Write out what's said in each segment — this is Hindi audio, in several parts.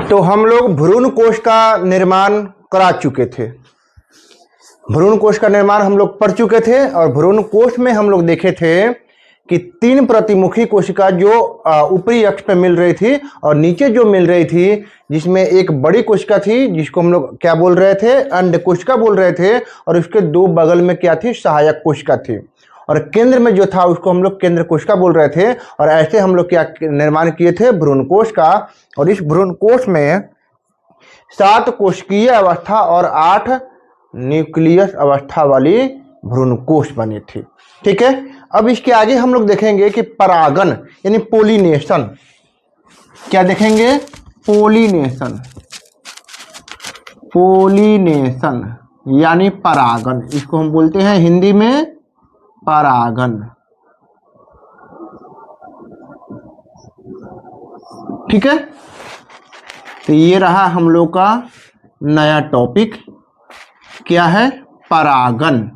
तो हम लोग भ्रूण कोश का निर्माण करा चुके थे। भ्रूण कोश का निर्माण हम लोग पढ़ चुके थे और भ्रूण कोश में हम लोग देखे थे कि 3 प्रतिमुखी कोशिका जो ऊपरी अक्ष पे मिल रही थी और नीचे जो मिल रही थी, जिसमें एक बड़ी कोशिका थी जिसको हम लोग क्या बोल रहे थे, अंड कोशिका बोल रहे थे, और उसके 2 बगल में क्या थी, सहायक कोशिका थी, और केंद्र में जो था उसको हम लोग केंद्र कोशिका बोल रहे थे। और ऐसे हम लोग क्या निर्माण किए थे, भ्रूण कोश का। और इस भ्रूण कोश में 7 कोशिकीय अवस्था और 8 न्यूक्लियस अवस्था वाली भ्रूण कोश बनी थी। ठीक है, अब इसके आगे हम लोग देखेंगे कि परागन यानी पोलिनेशन। क्या देखेंगे, पोलिनेशन। पोलिनेशन यानी परागन, इसको हम बोलते हैं हिंदी में परागन। ठीक है, तो ये रहा हम लोग का नया टॉपिक। क्या है, परागन।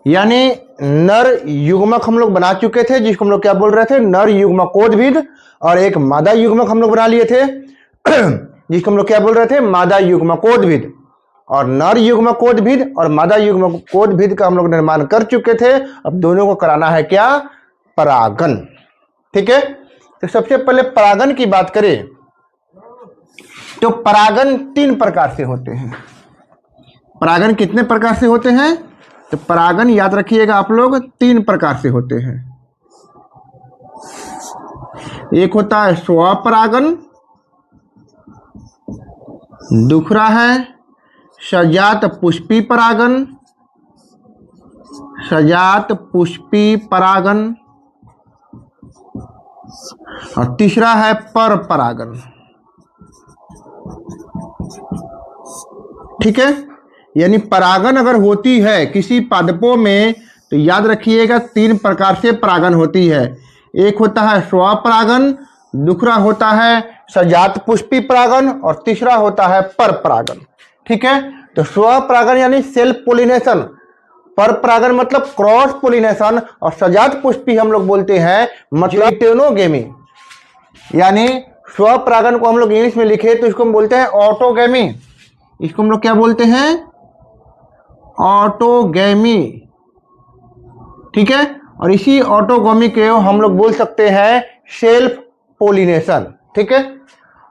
यानी नर युग्मक हम लोग बना चुके थे, जिसको हम लोग क्या बोल रहे थे, नर युग्मकोद्भिद, और एक मादा युग्मक हम लोग बना लिए थे जिसको हम लोग क्या बोल रहे थे, मादा युग्मकोद्भिद। और नर युग्मकोद्भिद और मादा युग्मकोद्भिद का हम लोग निर्माण कर चुके थे। अब दोनों को कराना है क्या, परागन। ठीक है, तो सबसे पहले परागन की बात करें तो परागन 3 प्रकार से होते हैं। परागन कितने प्रकार से होते हैं, तो परागन याद रखिएगा आप लोग 3 प्रकार से होते हैं। एक होता है स्वपरागन, दूसरा है सजात पुष्पी परागन, सजात पुष्पी परागन, और तीसरा है पर परागन। ठीक है, यानी परागन अगर होती है किसी पादपों में तो याद रखिएगा 3 प्रकार से परागन होती है। एक होता है स्वपरागन, दूसरा होता है सजात पुष्पी परागन, और तीसरा होता है पर परागन। ठीक है, तो स्वपरागन यानी सेल्फ पोलिनेशन, पर परागन मतलब क्रॉस पोलिनेशन, और सजात पुष्पी हम लोग बोलते हैं मतलब टेनोगेमी। यानी स्वपरागन को हम लोग इंग्लिश में लिखे तो इसको हम बोलते हैं ऑटोगेमी। इसको हम लोग क्या बोलते हैं, ऑटोगेमी। ठीक है, और इसी ऑटोगेमी के हम लोग बोल सकते हैं सेल्फ पोलिनेशन। ठीक है,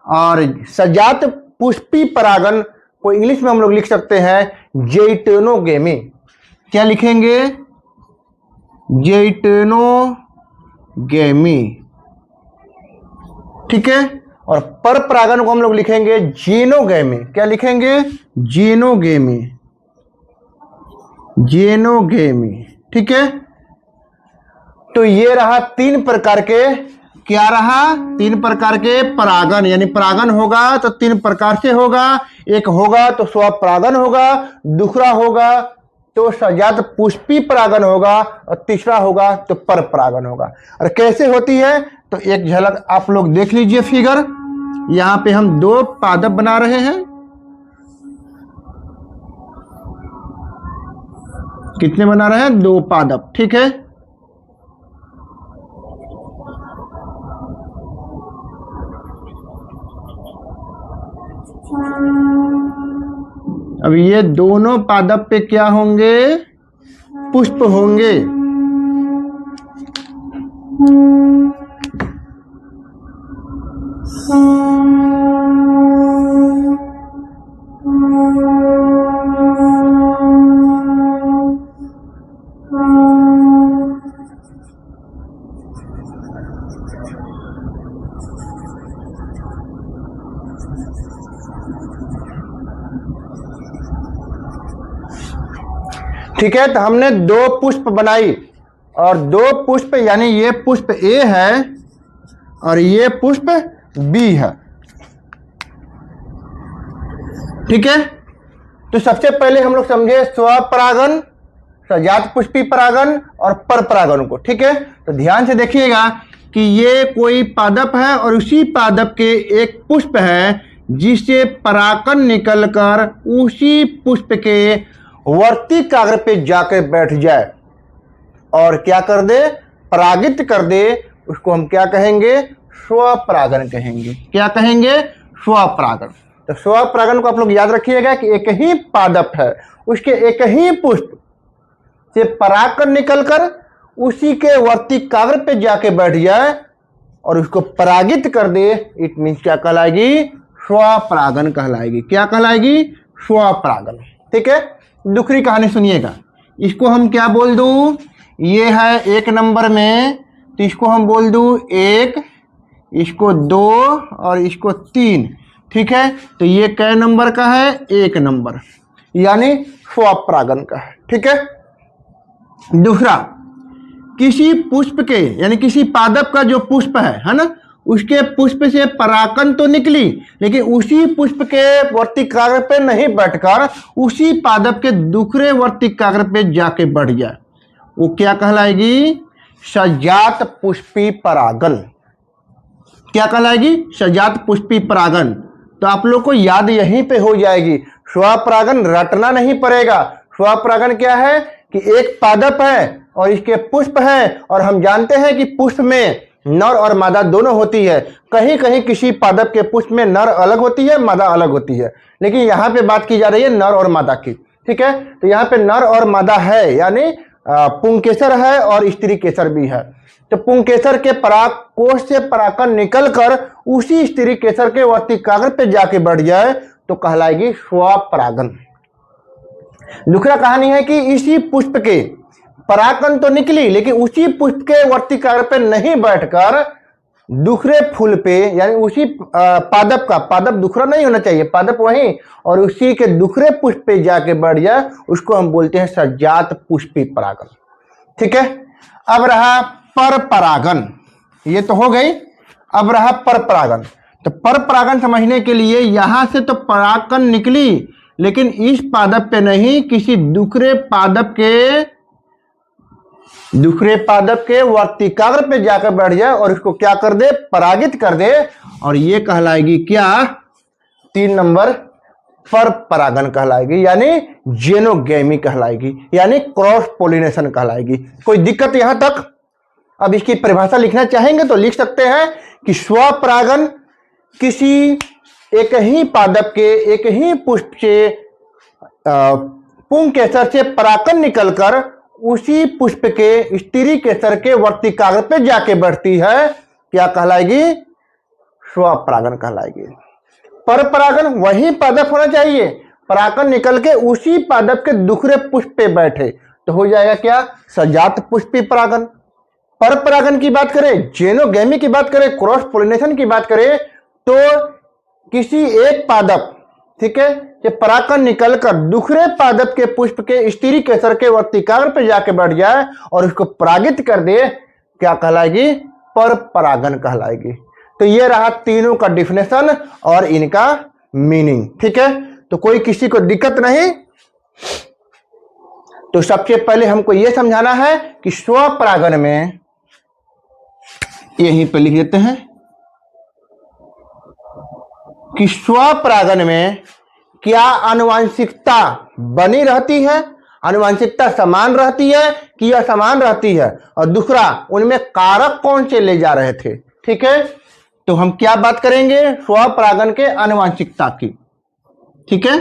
और सजात पुष्पी परागन को इंग्लिश में हम लोग लिख सकते हैं जेइटेनोगेमी। क्या लिखेंगे, जेइटेनोगेमी। ठीक है, और पर परागन को हम लोग लिखेंगे जीनोगेमी। क्या लिखेंगे, जीनोगेमी, जीनोगेमी। ठीक है, तो ये रहा 3 प्रकार के, क्या रहा, 3 प्रकार के परागन। यानी परागन होगा तो 3 प्रकार से होगा। एक होगा तो स्वपरागन होगा, दूसरा होगा तो सजात पुष्पी परागन होगा, और तीसरा होगा तो पर परागन होगा। और कैसे होती है तो एक झलक आप लोग देख लीजिए फिगर। यहां पे हम 2 पादप बना रहे हैं। कितने बना रहे हैं, 2 पादप। ठीक है, अब ये दोनों पादप पे क्या होंगे, पुष्प होंगे। ठीक है, तो हमने 2 पुष्प बनाई, और 2 पुष्प यानी ये पुष्प ए है और ये पुष्प बी है। ठीक है, तो सबसे पहले हम लोग समझे स्वपरागन, सजात पुष्पी परागन और पर परागन को। ठीक है, तो ध्यान से देखिएगा कि ये कोई पादप है और उसी पादप के एक पुष्प है जिससे परागकण निकलकर उसी पुष्प के वर्ती काग्र पे जाकर बैठ जाए और क्या कर दे, परागित कर दे। उसको हम क्या कहेंगे, स्वपरागन कहेंगे। क्या कहेंगे, स्वपरागन। तो स्वपरागन को आप लोग याद रखिएगा कि एक ही पादप है, उसके एक ही पुष्प से परागकण निकलकर उसी के वर्तिकाग्र पे जाके बैठ जाए और उसको परागित कर दे, इट मीन्स क्या कहलाएगी? स्वपरागन कहलाएगी। क्या कहलाएगी? स्वपरागन। ठीक है, दूसरी कहानी सुनिएगा। इसको हम क्या बोल दूं? ये है 1 नंबर में, तो इसको हम बोल दूं 1, इसको 2 और इसको 3। ठीक है, तो ये कै नंबर का है? 1 नंबर, यानी स्वपरागन का है। ठीक है, दूसरा, किसी पुष्प के यानी किसी पादप का जो पुष्प है ना, उसके पुष्प से परागकण तो निकली, लेकिन उसी पुष्प के वर्तिकाग्र पे नहीं बैठकर उसी पादप के दूसरे वर्तिकाग्र पे जाके बढ़ जाए, वो क्या कहलाएगी? सजात पुष्पी परागन। क्या कहलाएगी? सजात पुष्पी परागन। तो आप लोग को याद यहीं पे हो जाएगी, स्वपरागन रटना नहीं पड़ेगा। स्वपरागन क्या है कि एक पादप है और इसके पुष्प है, और हम जानते हैं कि पुष्प में नर और मादा दोनों होती है। कहीं कहीं किसी पादप के पुष्प में नर अलग होती है, मादा अलग होती है, लेकिन यहाँ पे बात की जा रही है नर और मादा की। ठीक है, तो यहाँ पे नर और मादा है, यानी पुंकेसर है और स्त्री केसर भी है। तो पुंकेसर के पराग कोष से परागकण निकलकर उसी स्त्री केसर के वर्तिकाग्र पे जाके बढ़ जाए तो कहलाएगी स्वपरागन। दूसरा कहानी है कि इसी पुष्प के परागकण तो निकली, लेकिन उसी पुष्प के वर्तिकाग्र पे नहीं बैठकर दूसरे फूल पे, यानी उसी पादप का, पादप दूसरा नहीं होना चाहिए, पादप वही, और उसी के दूसरे पुष्प पे जाके बढ़ जाए, उसको हम बोलते हैं सजात पुष्पी परागन। ठीक है, अब रहा पर परागन, ये तो हो गई। अब रहा पर परागन। तो पर परागन समझने के लिए यहां से तो परागकण निकली, लेकिन इस पादप पे नहीं, किसी दूसरे पादप के वर्तिकाग्र पे जाकर बैठ जाए और उसको क्या कर दे? परागित कर दे, और ये कहलाएगी क्या? 3 नंबर पर परागन कहलाएगी, यानी जेनोगेमी कहलाएगी, यानी क्रॉस पोलिनेशन कहलाएगी। कोई दिक्कत यहां तक? अब इसकी परिभाषा लिखना चाहेंगे तो लिख सकते हैं कि स्वपरागन किसी एक ही पादप के एक ही पुष्प से पुंकेसर से परागकण निकलकर उसी पुष्प के स्त्री केसर के वर्तिकाग्र पे जाके बढ़ती है, क्या कहलाएगी? स्वपरागन कहलाएगी। पर परागन वही पादप होना चाहिए, परागकण निकल के उसी पादप के दूसरे पुष्प पे बैठे तो हो जाएगा क्या? सजात पुष्पी परागन। पर परागन की बात करें, जेनोगेमी की बात करें, क्रॉस पोलिनेशन की बात करें, तो किसी एक पादप, ठीक है, कि परागकण निकलकर दूसरे पादप के पुष्प के स्त्री केसर के वर्तिकाग्र पे जाके बैठ जाए और उसको परागित कर दे, क्या कहलाएगी? पर परागन कहलाएगी। तो ये रहा तीनों का डिफिनेशन और इनका मीनिंग। ठीक है, तो कोई किसी को दिक्कत नहीं। तो सबसे पहले हमको यह समझाना है कि स्वपरागन में, यहीं पे लिख देते हैं कि स्वपरागन में क्या आनुवांशिकता बनी रहती है, आनुवांशिकता समान रहती है कि असमान रहती है, और दूसरा उनमें कारक कौन से ले जा रहे थे। ठीक है, तो हम क्या बात करेंगे? स्वपरागन के आनुवांशिकता की। ठीक है,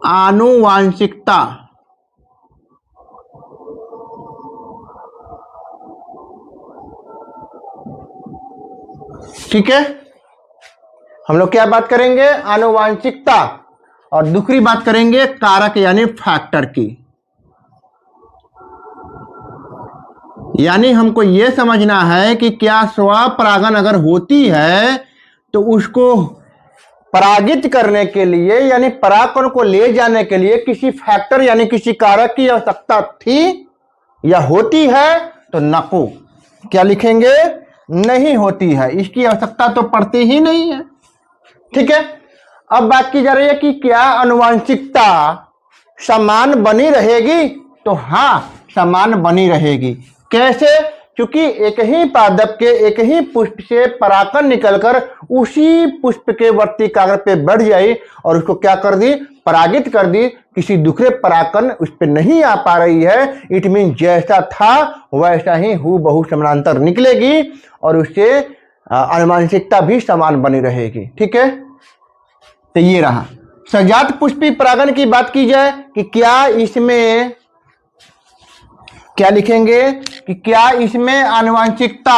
आनुवांशिकता। ठीक है, हम लोग क्या बात करेंगे? आनुवांशिकता, और दूसरी बात करेंगे कारक यानी फैक्टर की। यानी हमको यह समझना है कि क्या स्वपरागन अगर होती है तो उसको परागित करने के लिए, यानी परागकण को ले जाने के लिए किसी फैक्टर यानी किसी कारक की आवश्यकता थी या होती है? तो नको, क्या लिखेंगे? नहीं होती है, इसकी आवश्यकता तो पड़ती ही नहीं है। ठीक है, अब बात की जा रही है कि क्या आनुवांशिकता समान बनी रहेगी? तो हाँ, समान बनी रहेगी। कैसे? क्योंकि एक ही पादप के एक ही पुष्प से परागकण निकलकर उसी पुष्प के वर्तिकाग्र पे बढ़ जाए और उसको क्या कर दी? परागित कर दी। किसी दूसरे परागकण उस पर नहीं आ पा रही है, इट मीन जैसा था वैसा ही हूबहू समानांतर निकलेगी और उससे आनुवांशिकता भी समान बनी रहेगी। ठीक है, तो ये रहा। सजात पुष्पी परागण की बात की जाए कि क्या इसमें, क्या लिखेंगे कि क्या इसमें आनुवांशिकता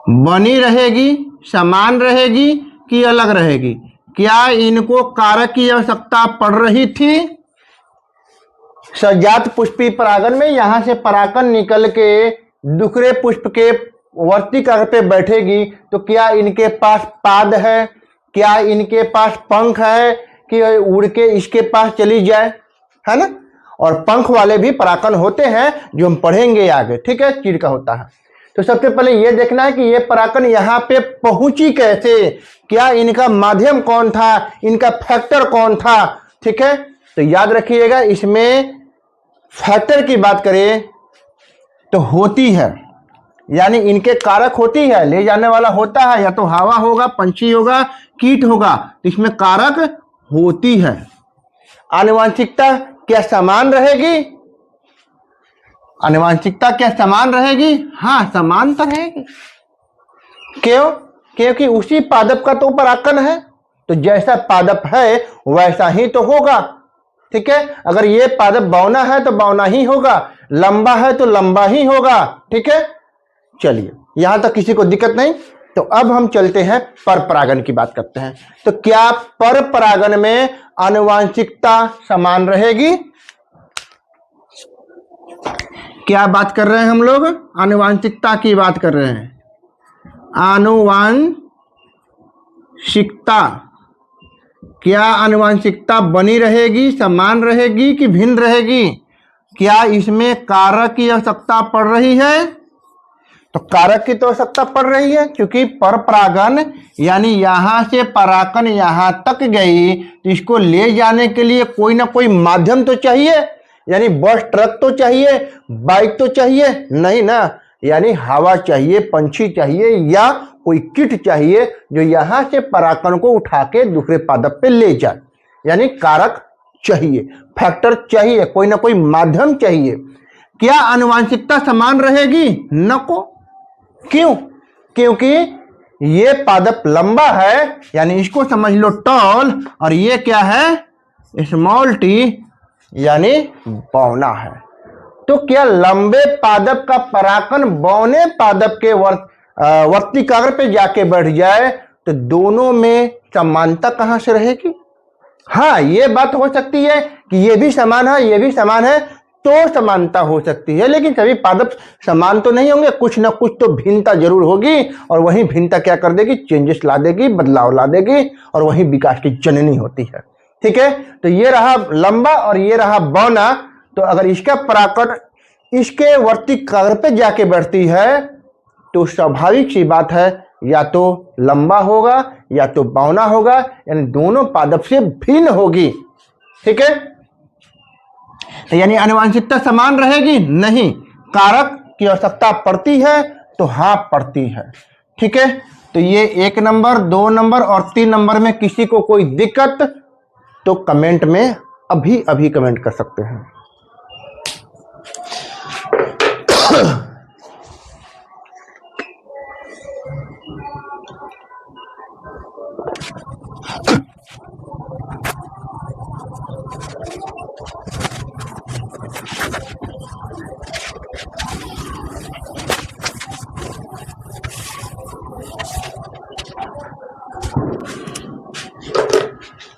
बनी रहेगी, समान रहेगी कि अलग रहेगी? क्या इनको कारक की आवश्यकता पड़ रही थी? सजात पुष्पी परागण में यहां से परागण निकल के दूसरे पुष्प के वर्ती कारक पे बैठेगी, तो क्या इनके पास पाद है, क्या इनके पास पंख है कि उड़ के इसके पास चली जाए, है ना? और पंख वाले भी परागण होते हैं जो हम पढ़ेंगे आगे। ठीक है, चीड़ का होता है। तो सबसे पहले ये देखना है कि ये परागण यहाँ पे पहुंची कैसे, क्या इनका माध्यम कौन था, इनका फैक्टर कौन था। ठीक है, तो याद रखिएगा, इसमें फैक्टर की बात करें तो होती है, यानी इनके कारक होती है, ले जाने वाला होता है, या तो हवा होगा, पंछी होगा, कीट होगा, तो इसमें कारक होती है। आनुवांशिकता क्या समान रहेगी? आनुवांशिकता क्या समान रहेगी? हाँ, समान तो रहेगी। क्यों? क्योंकि उसी पादप का तो परागण है, तो जैसा पादप है वैसा ही तो होगा। ठीक है, अगर ये पादप बौना है तो बौना ही होगा, लंबा है तो लंबा ही होगा। ठीक है, चलिए यहां तक किसी को दिक्कत नहीं। तो अब हम चलते हैं पर परागण की बात करते हैं। तो क्या पर परागण में आनुवांशिकता समान रहेगी? क्या बात कर रहे हैं हम लोग? आनुवांशिकता की बात कर रहे हैं। आनुवांशिकता, क्या आनुवांशिकता बनी रहेगी, समान रहेगी कि भिन्न रहेगी? क्या इसमें कारक की आवश्यकता पड़ रही है? तो कारक की तो आवश्यकता पड़ रही है, क्योंकि पर परागण यानी यहां से परागण यहां तक गई, तो इसको ले जाने के लिए कोई ना कोई माध्यम तो चाहिए, यानी बस ट्रक तो चाहिए, बाइक तो चाहिए नहीं ना, यानी हवा चाहिए, पंछी चाहिए, या कोई किट चाहिए जो यहां से परागण को उठा के दूसरे पादप पे ले जाए, यानी कारक चाहिए, फैक्टर चाहिए, कोई ना कोई माध्यम चाहिए। क्या आनुवांशिकता समान रहेगी? नको। क्यों? क्योंकि ये पादप लंबा है, यानी इसको समझ लो टॉल, और ये क्या है? स्मॉल टी, यानी बौना है। तो क्या लंबे पादप का परागण बौने पादप के वर्ती कागर पे जाके बैठ जाए तो दोनों में समानता कहां से रहेगी? हाँ, ये बात हो सकती है कि ये भी समान है, ये भी समान है, तो समानता हो सकती है, लेकिन सभी पादप समान तो नहीं होंगे, कुछ ना कुछ तो भिन्नता जरूर होगी, और वही भिन्नता क्या कर देगी? चेंजेस ला देगी, बदलाव ला देगी, और वही विकास की जननी होती है। ठीक है, तो ये रहा लंबा और ये रहा बौना। तो अगर इसका परागण इसके वर्ती कागर पे जाके बैठती है तो स्वाभाविक सी बात है, या तो लंबा होगा या तो बौना होगा, यानी दोनों पादप से भिन्न होगी। ठीक है, तो यानी आनुवांशिकता समान रहेगी? नहीं। कारक की आवश्यकता पड़ती है? तो हाँ, पड़ती है। ठीक है, तो ये 1 नंबर, 2 नंबर और 3 नंबर में किसी को कोई दिक्कत तो कमेंट में अभी अभी कमेंट कर सकते हैं।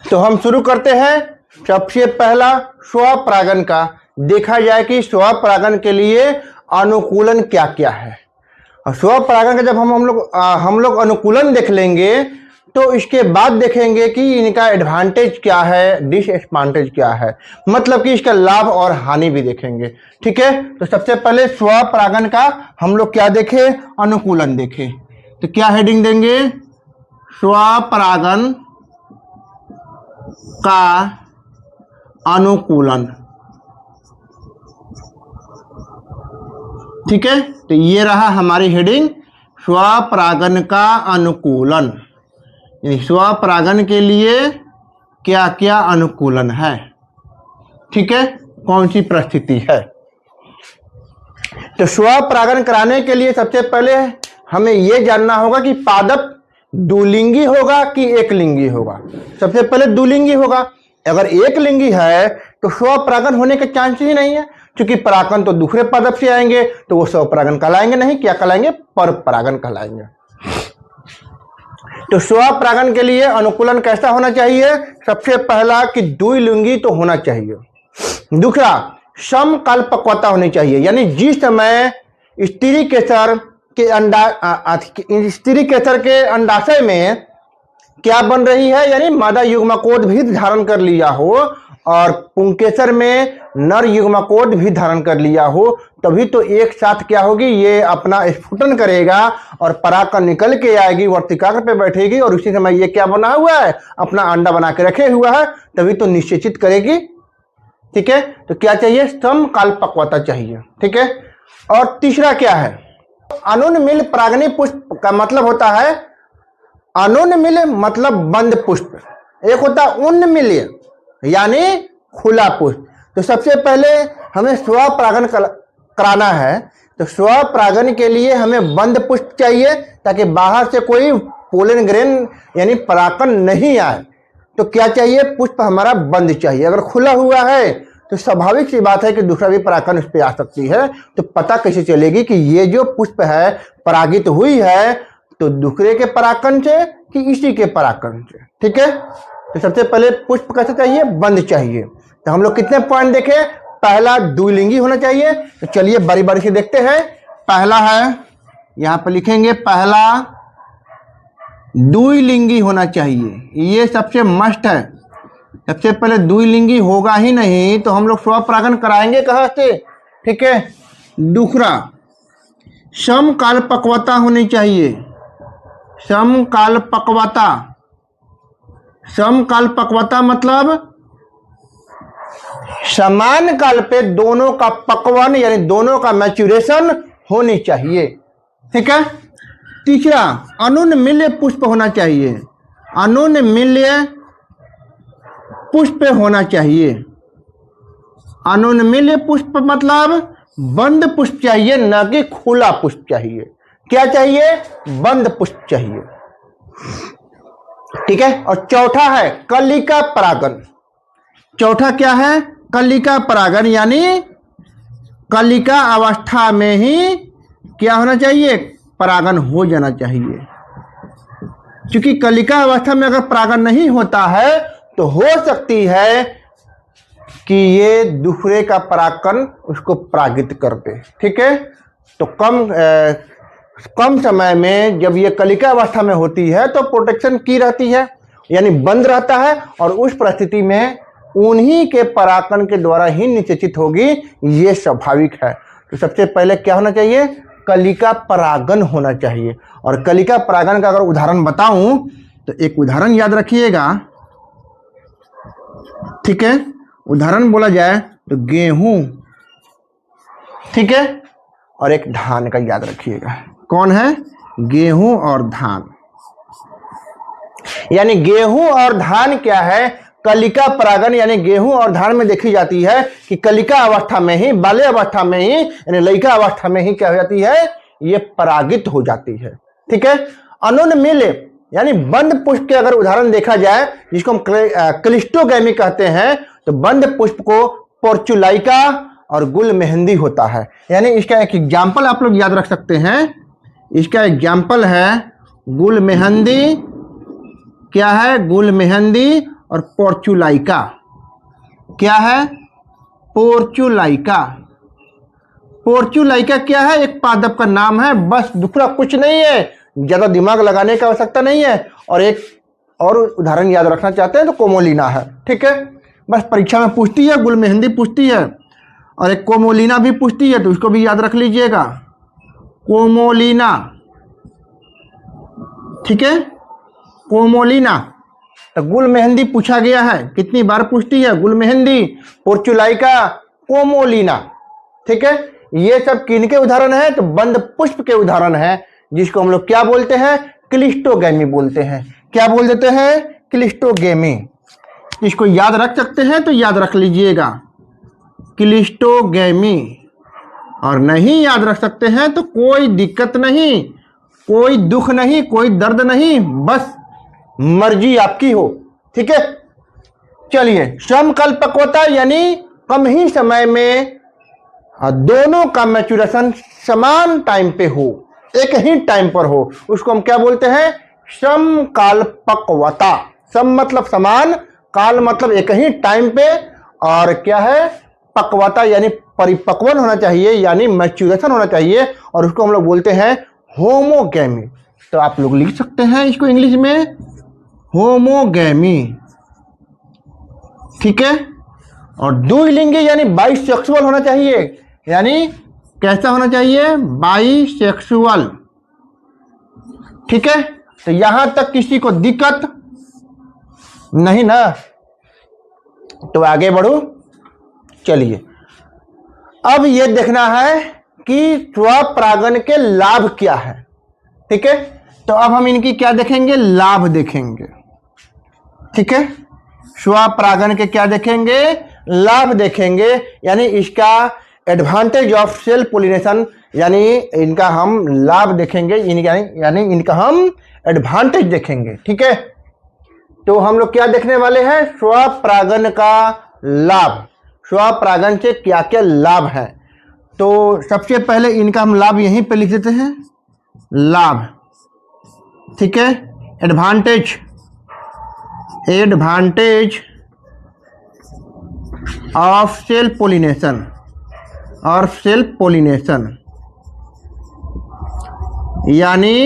तो हम शुरू करते हैं। सबसे पहला स्वपरागण का देखा जाए कि स्वपरागण के लिए अनुकूलन क्या क्या है। और स्वपरागण का जब हम लोग अनुकूलन देख लेंगे तो इसके बाद देखेंगे कि इनका एडवांटेज क्या है, डिसएडवांटेज क्या है, मतलब कि इसका लाभ और हानि भी देखेंगे। ठीक है, तो सबसे पहले स्वपरागण का हम लोग क्या देखें? अनुकूलन देखें। तो क्या हेडिंग देंगे? स्वपरागण का अनुकूलन। ठीक है, तो ये रहा हमारी हेडिंग, स्वपरागण का अनुकूलन। यानी स्वपरागण के लिए क्या क्या अनुकूलन है, ठीक है, कौन सी परिस्थिति है। तो स्वपरागन कराने के लिए सबसे पहले हमें यह जानना होगा कि पादप द्विलिंगी होगा कि एकलिंगी होगा। सबसे पहले द्विलिंगी होगा। अगर एकलिंगी है तो स्वपरागन होने के चांस ही नहीं है, क्योंकि परागन तो दूसरे पादप से आएंगे तो वो स्वपरागन कहलाएंगे नहीं, क्या कहलाएंगे, परपरागन कहलाएंगे। तो स्वपरागन के लिए अनुकूलन कैसा होना चाहिए, सबसे पहला कि द्विलिंगी तो होना चाहिए। दूसरा, समकालपक्वता होनी चाहिए, यानी जिस समय स्त्री केसर के अंडाशय में क्या बन रही है, यानी मादा युग्मकोड भी धारण कर लिया हो और पुंकेसर में नर युग्मकोड भी धारण कर लिया हो, तभी तो एक साथ क्या होगी, ये अपना स्फुटन करेगा और परागकण निकल के आएगी, वर्तिकाग्र पे बैठेगी और उसी समय ये क्या बना हुआ है, अपना अंडा बना के रखे हुआ है, तभी तो निषेचित करेगी। ठीक है, तो क्या चाहिए, समकालपक्वता चाहिए। ठीक है, और तीसरा क्या है, अनुन्मिल परागनी पुष्प का मतलब होता है, अनुन्मिल मतलब बंद पुष्प, एक होता है उन्मिल्य यानी खुला पुष्प। तो सबसे पहले हमें स्वपरागन कराना है, तो स्वपरागन के लिए हमें बंद पुष्प चाहिए ताकि बाहर से कोई पोलन ग्रेन यानी परागकण नहीं आए। तो क्या चाहिए, पुष्प हमारा बंद चाहिए। अगर खुला हुआ है तो स्वाभाविक सी बात है कि दूसरा भी परागकण उस पर आ सकती है। तो पता कैसे चलेगी कि ये जो पुष्प है परागित हुई है तो दूसरे के परागकण से कि इसी के परागकण से। ठीक है, तो सबसे पहले पुष्प कैसा चाहिए, बंद चाहिए। तो हम लोग कितने पॉइंट देखे, पहला द्विलिंगी होना चाहिए। तो चलिए बारी बारी से देखते हैं। पहला है, यहां पर लिखेंगे, पहला द्विलिंगी होना चाहिए, ये सबसे मस्ट है। सबसे पहले द्विलिंगी होगा ही नहीं तो हम लोग स्वपरागन कराएंगे कहां से। ठीक है, दूसरा समकालपक्वता होनी चाहिए, समकालपक्वता। समकालपक्वता मतलब समान काल पे दोनों का पक्वन यानी दोनों का मैच्योरेशन होनी चाहिए। ठीक है, तीसरा अनुन्मिल्य पुष्प होना चाहिए, अनुन्मिल्य पुष्प होना चाहिए। अनुन्मिल्य पुष्प मतलब बंद पुष्प चाहिए, न कि खुला पुष्प चाहिए। क्या चाहिए, बंद पुष्प चाहिए। ठीक है, और चौथा है कलिका परागन। चौथा क्या है, कलिका परागन, यानी कलिका अवस्था में ही क्या होना चाहिए, परागन हो जाना चाहिए। क्योंकि कलिका अवस्था में अगर परागन नहीं होता है तो हो सकती है कि ये दूसरे का परागकण उसको परागित कर दे। ठीक है, तो कम समय में जब ये कलिका अवस्था में होती है तो प्रोटेक्शन की रहती है, यानी बंद रहता है, और उस परिस्थिति में उन्हीं के परागकण के द्वारा ही निषेचित होगी, ये स्वाभाविक है। तो सबसे पहले क्या होना चाहिए, कलिका परागन होना चाहिए। और कलिका परागन का अगर उदाहरण बताऊं तो एक उदाहरण याद रखिएगा। ठीक है, उदाहरण बोला जाए तो गेहूं, ठीक है, और एक धान का याद रखिएगा। कौन है, गेहूं और धान। यानी गेहूं और धान क्या है, कलिका परागन, यानी गेहूं और धान में देखी जाती है कि कलिका अवस्था में ही, बाल्य अवस्था में ही, यानी लइका अवस्था में ही क्या हो जाती है, ये परागित हो जाती है। ठीक है, अनुन्मिल्य यानी बंद पुष्प के अगर उदाहरण देखा जाए, जिसको हम क्लिस्टोगैमी कहते हैं, तो बंद पुष्प को पोर्चुलाइका और गुल मेहंदी होता है। यानी इसका एक एग्जाम्पल आप लोग याद रख सकते हैं। इसका एग्जाम्पल है गुल मेहंदी, क्या है, गुल मेहंदी और पोर्चुलाइका। क्या है, पोर्चुलाइका। पोर्चुलाइका क्या है, एक पादप का नाम है, बस, दूसरा कुछ नहीं है, ज्यादा दिमाग लगाने की आवश्यकता नहीं है। और एक और उदाहरण याद रखना चाहते हैं तो कोमोलिना है। ठीक है, बस परीक्षा में पूछती है, गुल मेहंदी पूछती है और एक कोमोलिना भी पूछती है, तो उसको भी याद रख लीजिएगा, कोमोलिना। ठीक है, कोमोलिना। तो गुल मेहंदी पूछा गया है, कितनी बार पूछती है, गुल मेहंदी, पोर्चुलाइका, कोमोलिना। ठीक है, ये सब किनके उदाहरण है, तो बंद पुष्प के उदाहरण है, जिसको हम लोग क्या बोलते हैं, क्लिस्टोगैमी बोलते हैं। क्या बोल देते हैं, क्लिस्टोगैमी। इसको याद रख सकते हैं तो याद रख लीजिएगा, क्लिस्टोगैमी। और नहीं याद रख सकते हैं तो कोई दिक्कत नहीं, कोई दुख नहीं, कोई दर्द नहीं, बस मर्जी आपकी हो। ठीक है, चलिए। समकल्पकता यानी कम ही समय में दोनों का मैच्योरेशन समान टाइम पे हो, एक ही टाइम पर हो, उसको हम क्या बोलते हैं? समकालपक्वता। सम मतलब समान, काल मतलब एक ही टाइम पे, और क्या है? पक्वता यानी परिपक्वन होना चाहिए, यानी मैच्योरेशन होना चाहिए, और उसको हम लोग बोलते हैं होमोगैमी। तो आप लोग लिख सकते हैं इसको इंग्लिश में होमोगैमी। ठीक है। और द्विलिंगी यानी बाइसेक्सुअल होना चाहिए, यानी कैसा होना चाहिए? बाइसेक्सुअल। ठीक है, तो यहां तक किसी को दिक्कत नहीं ना? तो आगे बढ़ो। चलिए, अब ये देखना है कि स्वपरागन के लाभ क्या है। ठीक है, तो अब हम इनकी क्या देखेंगे? लाभ देखेंगे। ठीक है, स्वपरागन के क्या देखेंगे? लाभ देखेंगे, यानी इसका एडवांटेज ऑफ सेल्फ पोलिनेशन, यानी इनका हम लाभ देखेंगे, यानी इनका हम एडवांटेज देखेंगे। ठीक है, तो हम लोग क्या देखने वाले हैं? स्वपरागन का लाभ। स्वपरागन से क्या क्या लाभ है? तो सबसे पहले इनका हम लाभ यहीं पे लिख देते हैं, लाभ। ठीक है, advantage, advantage of self pollination, और सेल्फ पोलिनेशन यानी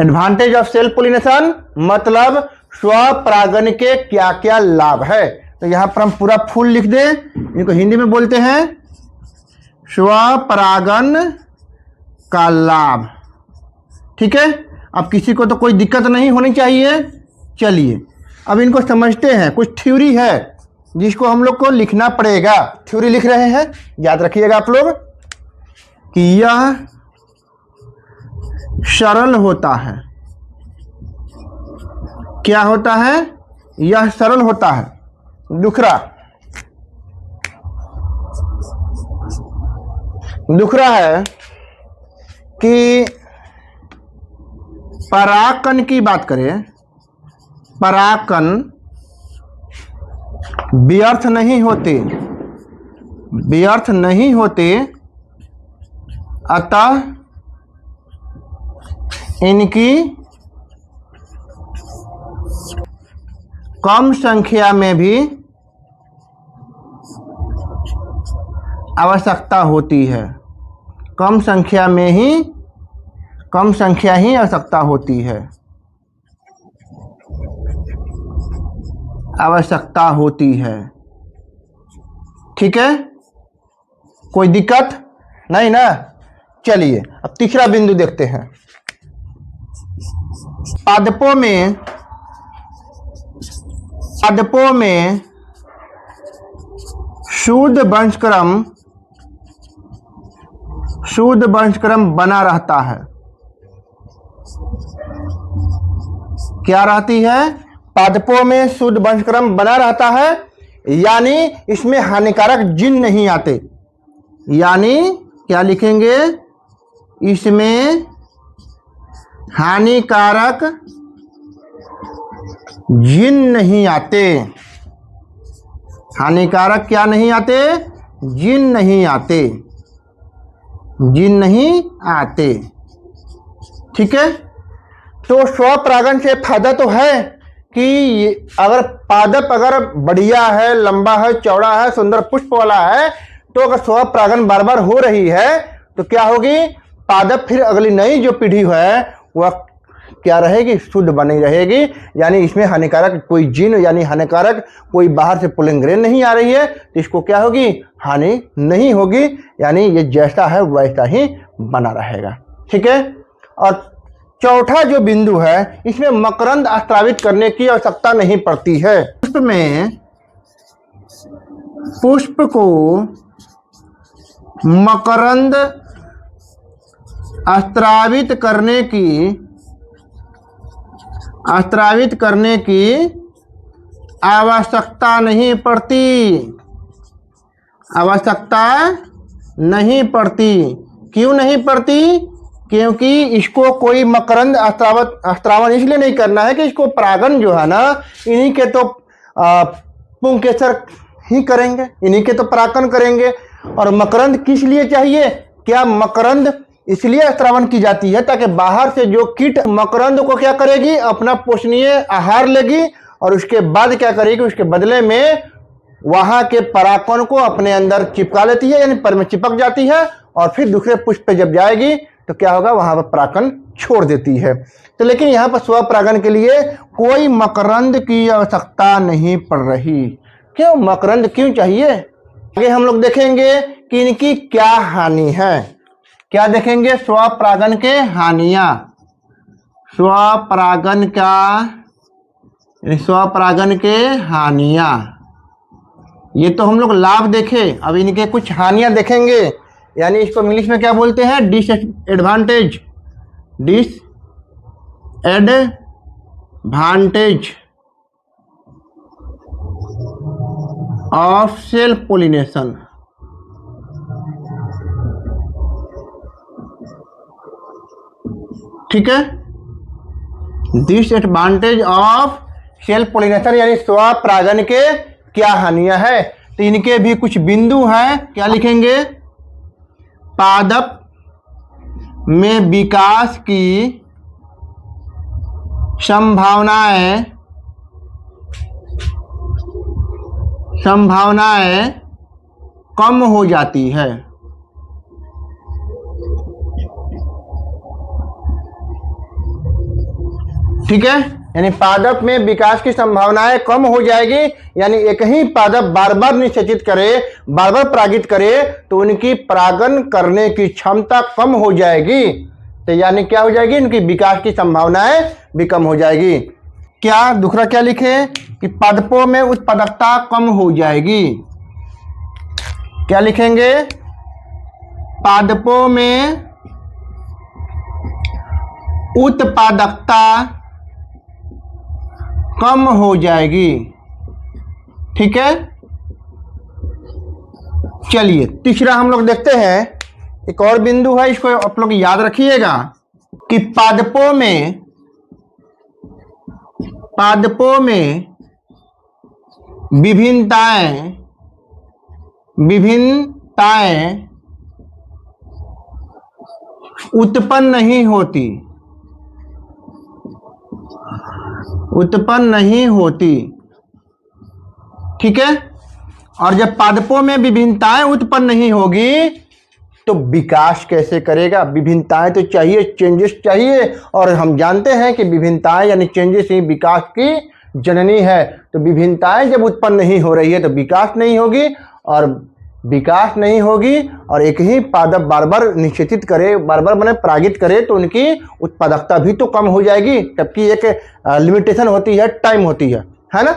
एडवांटेज ऑफ सेल्फ पोलिनेशन मतलब स्वपरागन के क्या क्या लाभ है। तो यहां पर हम पूरा फुल लिख दें, इनको हिंदी में बोलते हैं स्वपरागन का लाभ। ठीक है, अब किसी को तो कोई दिक्कत नहीं होनी चाहिए। चलिए, अब इनको समझते हैं। कुछ थ्योरी है जिसको हम लोग को लिखना पड़ेगा। थ्योरी लिख रहे हैं, याद रखिएगा आप लोग कि यह सरल होता है। क्या होता है? यह सरल होता है। दूसरा है कि परागकण की बात करें, परागकण व्यर्थ नहीं होते, व्यर्थ नहीं होते, अतः इनकी कम संख्या में भी आवश्यकता होती है। कम संख्या ही आवश्यकता होती है, आवश्यकता होती है। ठीक है, कोई दिक्कत नहीं ना? चलिए, अब तीसरा बिंदु देखते हैं। पादपों में शुद्ध वंशक्रम बना रहता है। क्या रहती है? पादपों में शुद्ध वंशक्रम बना रहता है, यानी इसमें हानिकारक जीन नहीं आते। यानी क्या लिखेंगे? इसमें हानिकारक जीन नहीं आते। हानिकारक क्या नहीं आते? जीन नहीं आते, जीन नहीं आते। ठीक है, तो स्वपरागन से फायदा तो है कि अगर पादप अगर बढ़िया है, लंबा है, चौड़ा है, सुंदर पुष्प वाला है, तो अगर स्वपरागन बार बार हो रही है तो क्या होगी? पादप फिर अगली नई जो पीढ़ी है वह क्या रहेगी? शुद्ध बनी रहेगी। यानी इसमें हानिकारक कोई जीन, यानी हानिकारक कोई बाहर से पोलन ग्रेन नहीं आ रही है, तो इसको क्या होगी? हानि नहीं होगी, यानी ये जैसा है वैसा ही बना रहेगा। ठीक है, और चौथा जो बिंदु है, इसमें मकरंद स्रावित करने की आवश्यकता नहीं पड़ती है। पुष्प को मकरंद स्रावित करने की आवश्यकता नहीं पड़ती, आवश्यकता नहीं पड़ती। क्यों नहीं पड़ती? क्योंकि इसको कोई मकरंद स्त्रावन इसलिए नहीं करना है कि इसको परागन जो है ना इन्हीं के तो पुंकेसर ही करेंगे, इन्हीं के तो परागन करेंगे। और मकरंद किस लिए चाहिए? क्या मकरंद इसलिए स्त्रावन की जाती है ताकि बाहर से जो कीट मकरंद को क्या करेगी, अपना पोषणीय आहार लेगी और उसके बाद क्या करेगी, उसके बदले में वहां के परागकण को अपने अंदर चिपका लेती है, यानी पर में चिपक जाती है और फिर दूसरे पुष्प पे जब जाएगी तो क्या होगा, वहां पर परागकण छोड़ देती है। तो लेकिन यहाँ पर स्वपरागन के लिए कोई मकरंद की आवश्यकता नहीं पड़ रही। क्यों? मकरंद क्यों चाहिए? आगे हम लोग देखेंगे कि इनकी क्या हानि है। क्या देखेंगे? स्वपरागन के हानियां। स्वपरागन का, स्वपरागन के हानियां, ये तो हम लोग लाभ देखे, अब इनके कुछ हानियां देखेंगे। यानी इसको इंग्लिश में क्या बोलते हैं? Disadvantage, disadvantage of self pollination. ठीक है, डिसएडवांटेज ऑफ सेल्फ पोलिनेशन यानी स्वपरागन के क्या हानियां है। तो इनके भी कुछ बिंदु हैं। क्या लिखेंगे? पादप में विकास की संभावनाएं कम हो जाती है। ठीक है, यानी पादप में विकास की संभावनाएं कम हो जाएगी। यानी एक ही पादप बार बार निषेचित करे, बार बार परागित करे तो उनकी परागन करने की क्षमता कम हो जाएगी। तो यानी क्या हो जाएगी? इनकी विकास की संभावनाएं भी कम हो जाएगी। क्या दूसरा क्या लिखे कि पादपों में उत्पादकता कम हो जाएगी। क्या लिखेंगे? पादपों में उत्पादकता कम हो जाएगी। ठीक है, चलिए तीसरा हम लोग देखते हैं। एक और बिंदु है, इसको आप लोग याद रखिएगा कि पादपों में विभिन्नताएं उत्पन्न नहीं होती। ठीक है, और जब पादपों में विभिन्नताएं उत्पन्न नहीं होगी तो विकास कैसे करेगा? विभिन्नताएं तो चाहिए, चेंजेस चाहिए, और हम जानते हैं कि विभिन्नताएं यानी चेंजेस ही विकास की जननी है। तो विभिन्नताएं जब उत्पन्न नहीं हो रही है तो विकास नहीं होगी, और विकास नहीं होगी और एक ही पादप बार बार निषेचित करे, बार बार मैंने परागित करे तो उनकी उत्पादकता भी तो कम हो जाएगी। तबकि एक लिमिटेशन होती है, टाइम होती है ना।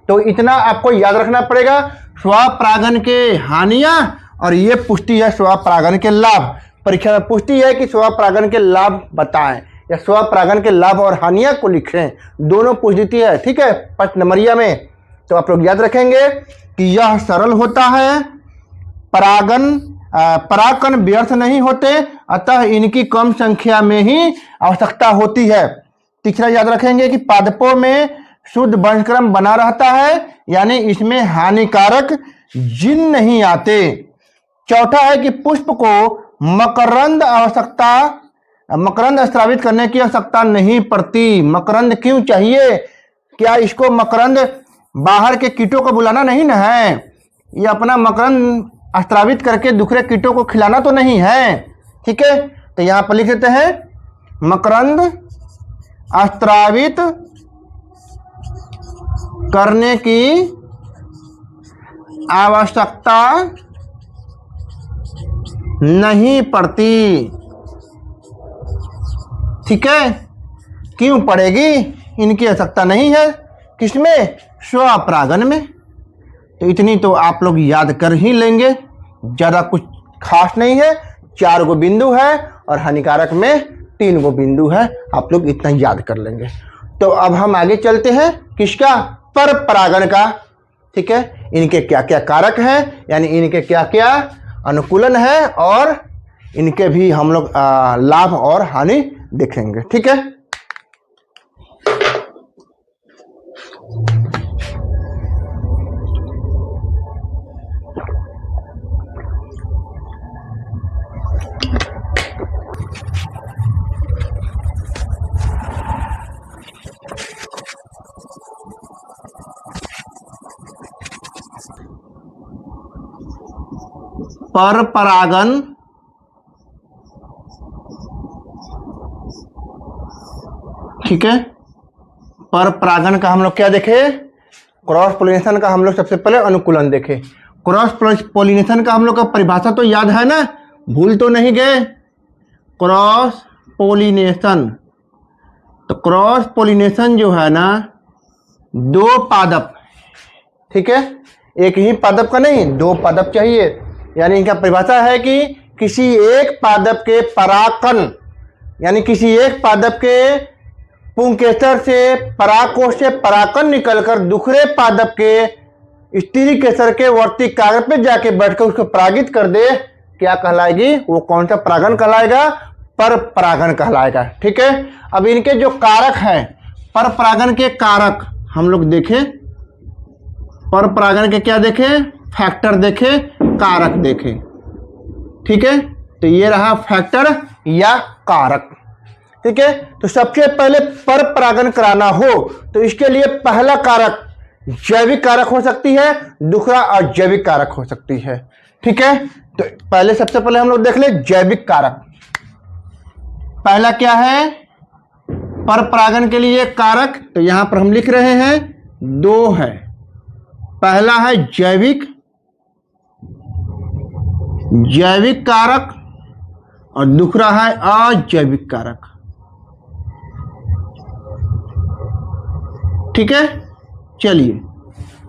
तो इतना आपको याद रखना पड़ेगा। स्वपरागन के हानियां और ये पुष्टि है स्वपरागन के लाभ। परीक्षा में पुष्टि है कि स्वपरागन के लाभ बताएं या स्वपरागन के लाभ और हानियां को लिखें, दोनों पूछ देती है। ठीक है, 5 नंबरिया में। तो आप लोग याद रखेंगे कि यह सरल होता है, परागकण व्यर्थ नहीं होते, अतः इनकी कम संख्या में ही आवश्यकता होती है। तीसरा याद रखेंगे कि पादपों में शुद्ध वंशक्रम बना रहता है, यानी इसमें हानिकारक जीन नहीं आते। चौथा है कि पुष्प को मकरंद स्रावित करने की आवश्यकता नहीं पड़ती। मकरंद क्यों चाहिए? क्या इसको मकरंद बाहर के कीटों को बुलाना नहीं ना है, ये अपना मकरंद स्रावित करके दूसरे कीटों को खिलाना तो नहीं है। ठीक है, तो यहां पर लिख देते हैं मकरंद स्रावित करने की आवश्यकता नहीं पड़ती। ठीक है, क्यों पड़ेगी? इनकी आवश्यकता नहीं है। किसमें? स्वपरागन में। तो इतनी तो आप लोग याद कर ही लेंगे, ज़्यादा कुछ खास नहीं है। 4 गो बिंदु है और हानिकारक में 3 गो बिंदु है, आप लोग इतना याद कर लेंगे। तो अब हम आगे चलते हैं किसका? पर परागण का, ठीक है, इनके क्या क्या कारक हैं, यानी इनके क्या क्या अनुकूलन है, और इनके भी हम लोग लाभ और हानि देखेंगे। ठीक है, पर परागण ठीक है, पर परागण का हम लोग क्या देखे, क्रॉस पोलिनेशन का हम लोग सबसे पहले अनुकूलन देखे। क्रॉस पोलिनेशन का हम लोग का परिभाषा तो याद है ना, भूल तो नहीं गए। क्रॉस पोलिनेशन, तो क्रॉस पोलिनेशन जो है ना, दो पादप, ठीक है, एक ही पादप का नहीं, दो पादप चाहिए। यानी इनका परिभाषा है कि किसी एक पादप के परागकण, यानी किसी एक पादप के पुंकेसर से, परागकोश से परागकण निकलकर दूसरे पादप के स्त्री केसर के वर्ती कागज पे जाके बैठकर उसको परागित कर दे, क्या कहलाएगी, वो कौन सा परागण कहलाएगा, पर परागण कहलाएगा। ठीक है, अब इनके जो कारक हैं, पर परागण के कारक हम लोग देखें, पर परागण के क्या देखें, फैक्टर देखें, कारक देखें। ठीक है, तो ये रहा फैक्टर या कारक। ठीक है, तो सबसे पहले पर परागण कराना हो तो इसके लिए पहला कारक जैविक कारक हो सकती है, दूसरा अजैविक कारक हो सकती है। ठीक है, तो पहले सबसे पहले हम लोग देख ले जैविक कारक। पहला क्या है, पर परागण के लिए कारक, तो यहां पर हम लिख रहे हैं दो है। पहला है जैविक कारक और दूसरा है अजैविक कारक। ठीक है, चलिए,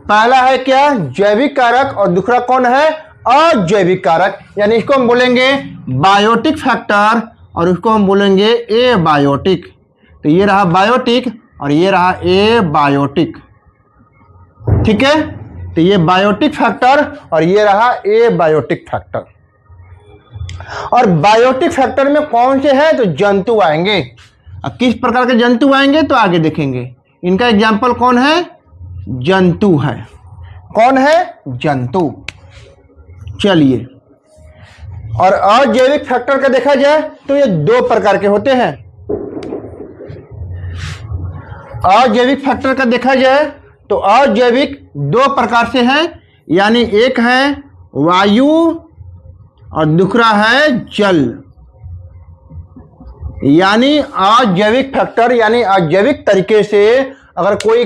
पहला है क्या, जैविक कारक, और दूसरा कौन है, अजैविक कारक। यानी इसको हम बोलेंगे बायोटिक फैक्टर और उसको हम बोलेंगे ए बायोटिक। तो ये रहा बायोटिक और ये रहा ए बायोटिक। ठीक है, तो ये बायोटिक फैक्टर और ये रहा ए बायोटिक फैक्टर। और बायोटिक फैक्टर में कौन से हैं, तो जंतु आएंगे। अब किस प्रकार के जंतु आएंगे तो आगे देखेंगे। इनका एग्जाम्पल कौन है, जंतु है। कौन है, जंतु। चलिए, और अजैविक फैक्टर का देखा जाए तो ये दो प्रकार के होते हैं। अजैविक फैक्टर का देखा जाए तो अजैविक दो प्रकार से है, यानी एक है वायु और दूसरा है जल। यानी अजैविक फैक्टर, यानी अजैविक तरीके से अगर कोई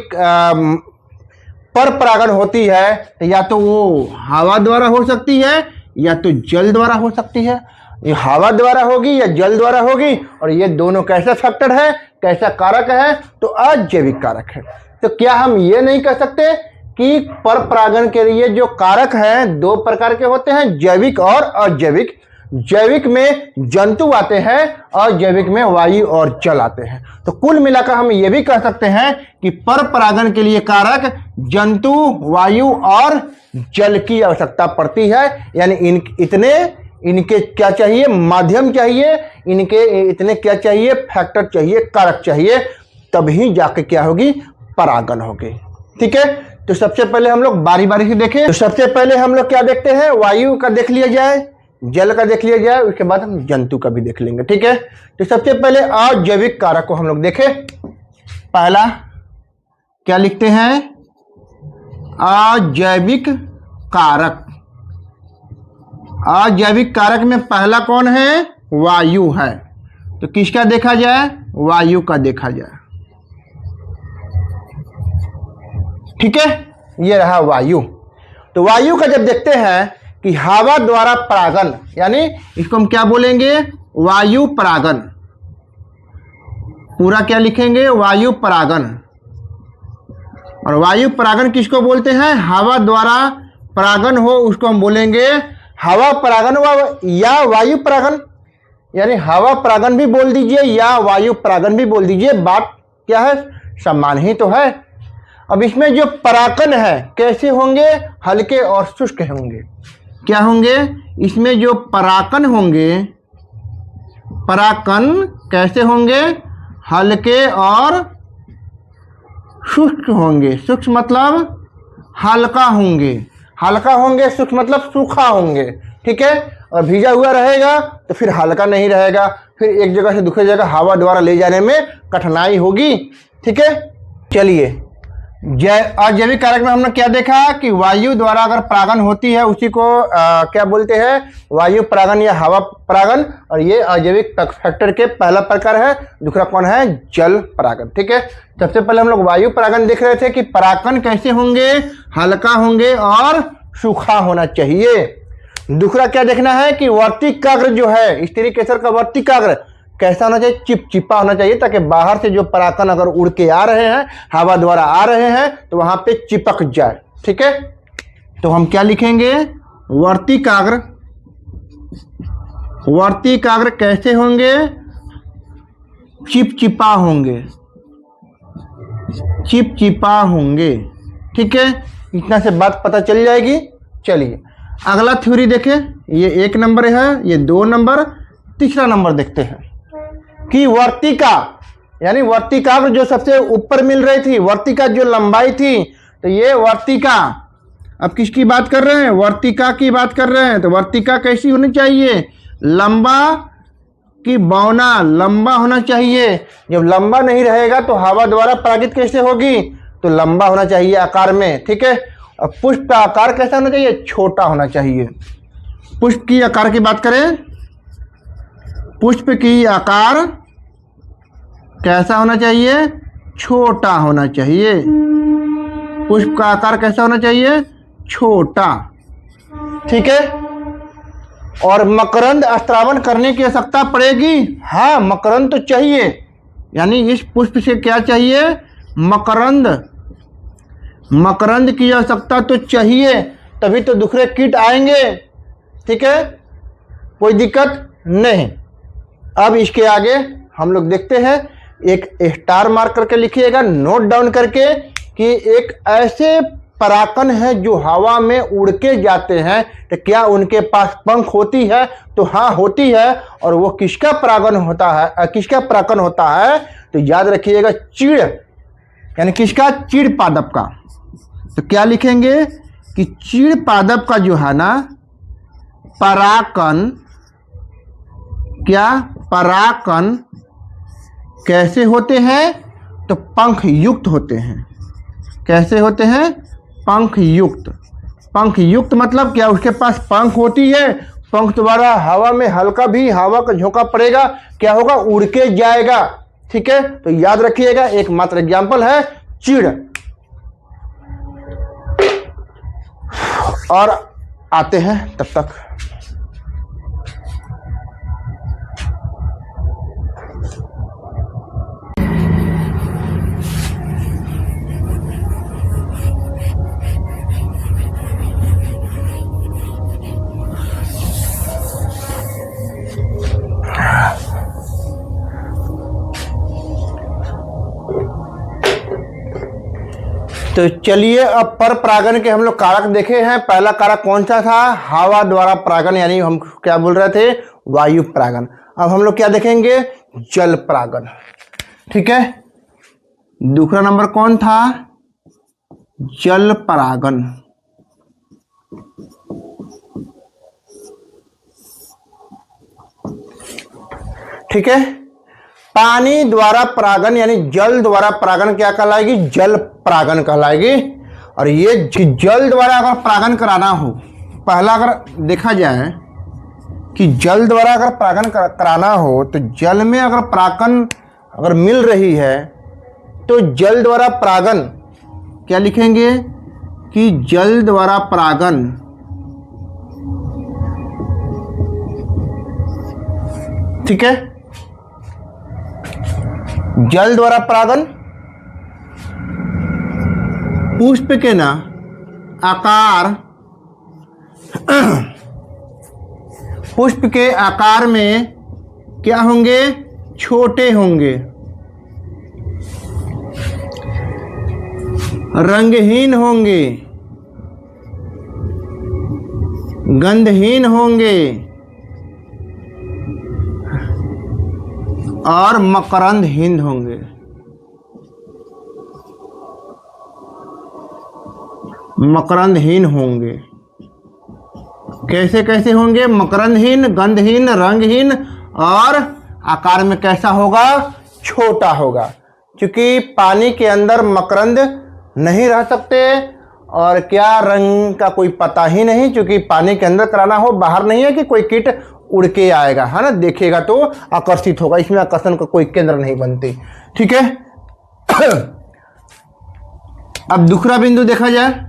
पर परागण होती है तो या तो वो हवा द्वारा हो सकती है या तो जल द्वारा हो सकती है। ये हवा द्वारा होगी या जल द्वारा होगी, और ये दोनों कैसा फैक्टर है, कैसा कारक है, तो अजैविक कारक है। तो क्या हम ये नहीं कह सकते कि पर परागण के लिए जो कारक हैं दो प्रकार के होते हैं, जैविक और अजैविक। जैविक में जंतु आते हैं, अजैविक में वायु और जल आते हैं। तो कुल मिलाकर हम ये भी कह सकते हैं कि पर परागण के लिए कारक जंतु, वायु और जल की आवश्यकता पड़ती है। यानी इनके क्या चाहिए, माध्यम चाहिए, इनके इतने क्या चाहिए, फैक्टर चाहिए, कारक चाहिए, तभी जाके क्या होगी, परागण होगी। ठीक है, तो सबसे पहले हम लोग बारी बारी से देखें। तो सबसे पहले हम लोग क्या देखते हैं, वायु का देख लिया जाए, जल का देख लिया जाए, उसके बाद हम जंतु का भी देख लेंगे। ठीक है, तो सबसे पहले अजैविक कारक को हम लोग देखें। पहला क्या लिखते हैं, अजैविक कारक। अजैविक कारक में पहला कौन है, वायु है। तो किसका देखा जाए, वायु का देखा जाए। ठीक है, ये रहा वायु। तो वायु का जब देखते हैं कि हवा द्वारा परागण, यानी इसको हम क्या बोलेंगे, वायु परागण। पूरा क्या लिखेंगे, वायु परागण। और वायु परागण किसको बोलते हैं, हवा द्वारा परागण हो उसको हम बोलेंगे हवा परागण या वायु परागण। यानी हवा परागण भी बोल दीजिए या वायु परागण भी बोल दीजिए, बात क्या है, समान ही तो है। अब इसमें जो पराकन है कैसे होंगे? हल्के और शुष्क होंगे। क्या होंगे? इसमें जो पराकन होंगे, पराकन कैसे होंगे? हल्के और शुष्क होंगे। शुष्क मतलब हल्का होंगे, हल्का होंगे, शुष्क मतलब सूखा होंगे। ठीक है, और भीजा हुआ रहेगा तो फिर हल्का नहीं रहेगा, फिर एक जगह से दूसरी जगह हवा द्वारा ले जाने में कठिनाई होगी। ठीक है, चलिए जैविक कारक में हमने क्या देखा कि वायु द्वारा अगर परागन होती है उसी को क्या बोलते हैं? वायु परागन या हवा परागन। और ये अजैविक फैक्टर के पहला प्रकार है। दूसरा कौन है? जल परागन। ठीक है, सबसे पहले हम लोग वायु परागन देख रहे थे कि परागन कैसे होंगे? हल्का होंगे और सूखा होना चाहिए। दूसरा क्या देखना है कि वर्तिकाग्र जो है, स्त्री केसर का वर्तिकाग्र कैसा होना चाहिए? चिपचिपा होना चाहिए, ताकि बाहर से जो परागकण अगर उड़ के आ रहे हैं, हवा द्वारा आ रहे हैं, तो वहां पे चिपक जाए। ठीक है, तो हम क्या लिखेंगे? वर्तिकाग्र। वर्तिकाग्र कैसे होंगे? चिपचिपा होंगे, चिपचिपा होंगे। ठीक है, इतना से बात पता चल जाएगी। चलिए अगला थ्योरी देखें। ये 1 नंबर है, ये 2 नंबर, तीसरा नंबर देखते हैं कि वर्तिका यानी वर्तिकाग्र जो सबसे ऊपर मिल रही थी, वर्तिका जो लंबाई थी, तो ये वर्तिका अब किसकी बात कर रहे हैं? वर्तिका की बात कर रहे हैं। तो वर्तिका कैसी होनी चाहिए? लंबा की बौना, लंबा होना चाहिए। जब लंबा नहीं रहेगा तो हवा द्वारा परागित कैसे होगी? तो लंबा होना चाहिए आकार में। ठीक है, और पुष्प का आकार कैसा होना चाहिए? छोटा होना चाहिए। पुष्प की आकार की बात करें, पुष्प की आकार कैसा होना चाहिए? छोटा होना चाहिए। पुष्प का आकार कैसा होना चाहिए? छोटा। ठीक है, और मकरंद स्त्रावन करने की आवश्यकता पड़ेगी। हाँ, मकरंद तो चाहिए, यानी इस पुष्प से क्या चाहिए? मकरंद। मकरंद की आवश्यकता तो चाहिए, तभी तो दूसरे कीट आएंगे। ठीक है, कोई दिक्कत नहीं। अब इसके आगे हम लोग देखते हैं, एक स्टार मार्क करके लिखिएगा, नोट डाउन करके, कि एक ऐसे पराकन है जो हवा में उड़ के जाते हैं, तो क्या उनके पास पंख होती है? तो हाँ होती है। और वो किसका परागन होता है? किसका परागन होता है? तो याद रखिएगा, चीड़, यानी किसका? चीड़ पादप का। तो क्या लिखेंगे कि चीड़ पादप का जो है ना परागन, क्या परागन कैसे होते हैं? तो पंख युक्त होते हैं। कैसे होते हैं? पंख युक्त। पंख युक्त मतलब क्या? उसके पास पंख होती है, पंख द्वारा हवा में हल्का भी हवा का झोंका पड़ेगा, क्या होगा? उड़ के जाएगा। ठीक है, तो याद रखिएगा, एकमात्र एग्जाम्पल है चीड़। और आते हैं तब तक। तो चलिए अब पर परागन के हम लोग कारक देखे हैं। पहला कारक कौन सा था? हवा द्वारा परागन, यानी हम क्या बोल रहे थे? वायु परागन। अब हम लोग क्या देखेंगे? जल परागन। ठीक है, दूसरा नंबर कौन था? जल परागन। ठीक है, पानी द्वारा परागन यानी जल द्वारा परागन क्या कहलाएगी? जल परागन कहलाएगी। और ये जल द्वारा अगर परागन कराना हो, पहला अगर देखा जाए कि जल द्वारा अगर परागन कराना हो, तो जल में अगर परागन अगर मिल रही है तो जल द्वारा परागन क्या लिखेंगे कि जल द्वारा परागन। ठीक है, जल द्वारा परागन पुष्प के ना आकार पुष्प के आकार में क्या होंगे? छोटे होंगे। रंगहीन होंगे, गंधहीन होंगे और मकरंदहीन होंगे। मकरंदहीन होंगे। कैसे कैसे होंगे? मकरंदहीन, गंधहीन, रंगहीन और आकार में कैसा होगा? छोटा होगा, क्योंकि पानी के अंदर मकरंद नहीं रह सकते और क्या रंग का कोई पता ही नहीं, क्योंकि पानी के अंदर कराना हो, बाहर नहीं है कि कोई कीट उड़ के आएगा, है ना, देखेगा तो आकर्षित होगा, इसमें आकर्षण का कोई केंद्र नहीं बनती। ठीक है। अब दूसरा बिंदु देखा जाए।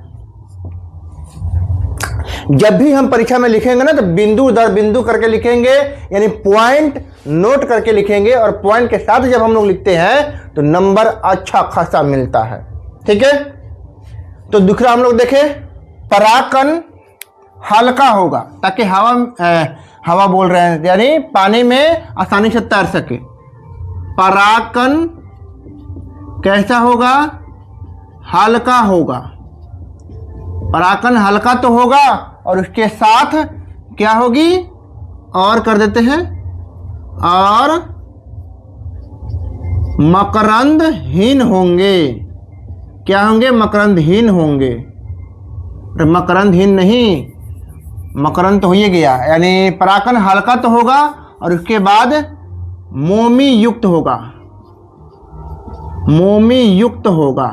जब भी हम परीक्षा में लिखेंगे ना तो बिंदु दर बिंदु करके लिखेंगे, यानी पॉइंट नोट करके लिखेंगे, और पॉइंट के साथ जब हम लोग लिखते हैं तो नंबर अच्छा खासा मिलता है। ठीक है। तो दूसरा हम लोग देखें, परागकण हल्का होगा, ताकि हवा बोल रहे हैं, यानी पानी में आसानी से तैर सके। परागकण कैसा होगा? हल्का होगा। परागकण हल्का तो होगा और उसके साथ क्या होगी? और कर देते हैं, और मकरंदहीन होंगे। क्या होंगे? मकरंदहीन होंगे। मकरंदहीन नहीं, मकरंद तो हो ही गया, यानी परागकण हल्का तो होगा और उसके बाद मोमी युक्त होगा। मोमी युक्त होगा।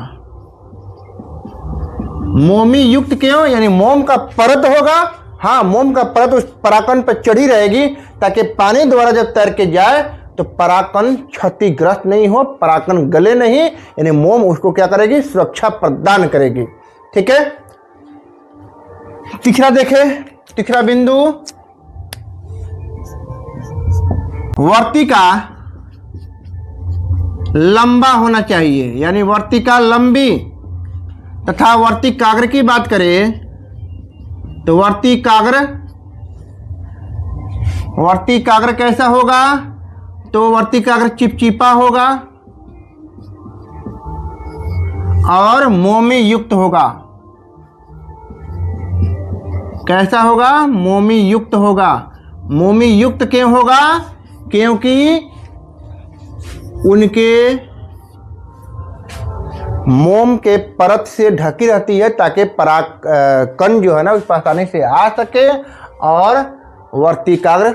मोमी युक्त क्यों? यानी मोम का परत होगा। हाँ, मोम का परत उस परागकण पर चढ़ी रहेगी, ताकि पानी द्वारा जब तैर के जाए तो परागकण क्षतिग्रस्त नहीं हो, परागकण गले नहीं, यानी मोम उसको क्या करेगी? सुरक्षा प्रदान करेगी। ठीक है। तीसरा देखे, तीसरा बिंदु, वर्तिका लंबा होना चाहिए, यानी वर्तिका लंबी, तथा वर्तिकाग्र की बात करें तो वर्तिकाग्र कैसा होगा? तो वर्तिकाग्र चिपचिपा होगा और मोमी युक्त होगा। कैसा होगा? मोमी युक्त होगा। मोमी युक्त क्यों होगा? क्योंकि उनके मोम के परत से ढकी रहती है, ताकि परागकण जो है ना उस पर आसानी से आ सके और वर्तिकाग्र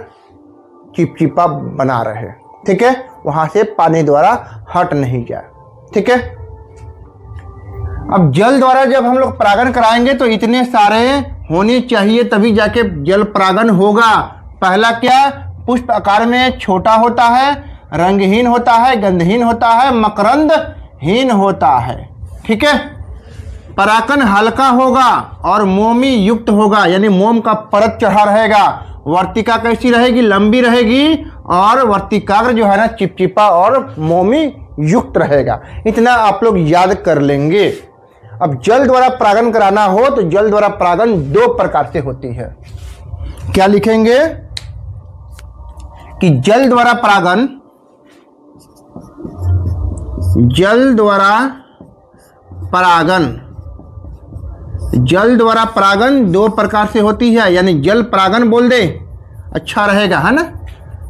चिपचिपा बना रहे। ठीक है। वहां से पानी द्वारा हट नहीं जाए। ठीक है। अब जल द्वारा जब हम लोग परागण कराएंगे तो इतने सारे होने चाहिए, तभी जाके जल परागण होगा। पहला क्या? पुष्प आकार में छोटा होता है, रंगहीन होता है, गंधहीन होता है, मकरंदहीन होता है। ठीक है। परागकण हल्का होगा और मोमी युक्त होगा, यानी मोम का परत चढ़ा रहेगा। वर्तिका कैसी रहेगी? लंबी रहेगी, और वर्तिकाग्र जो है ना चिपचिपा और मोमी युक्त रहेगा। इतना आप लोग याद कर लेंगे। अब जल द्वारा परागण कराना हो तो जल द्वारा परागण दो प्रकार से होती है। क्या लिखेंगे कि जल द्वारा परागण, जल द्वारा परागण दो प्रकार से होती है, यानी जल परागण बोल दे, अच्छा रहेगा, है ना।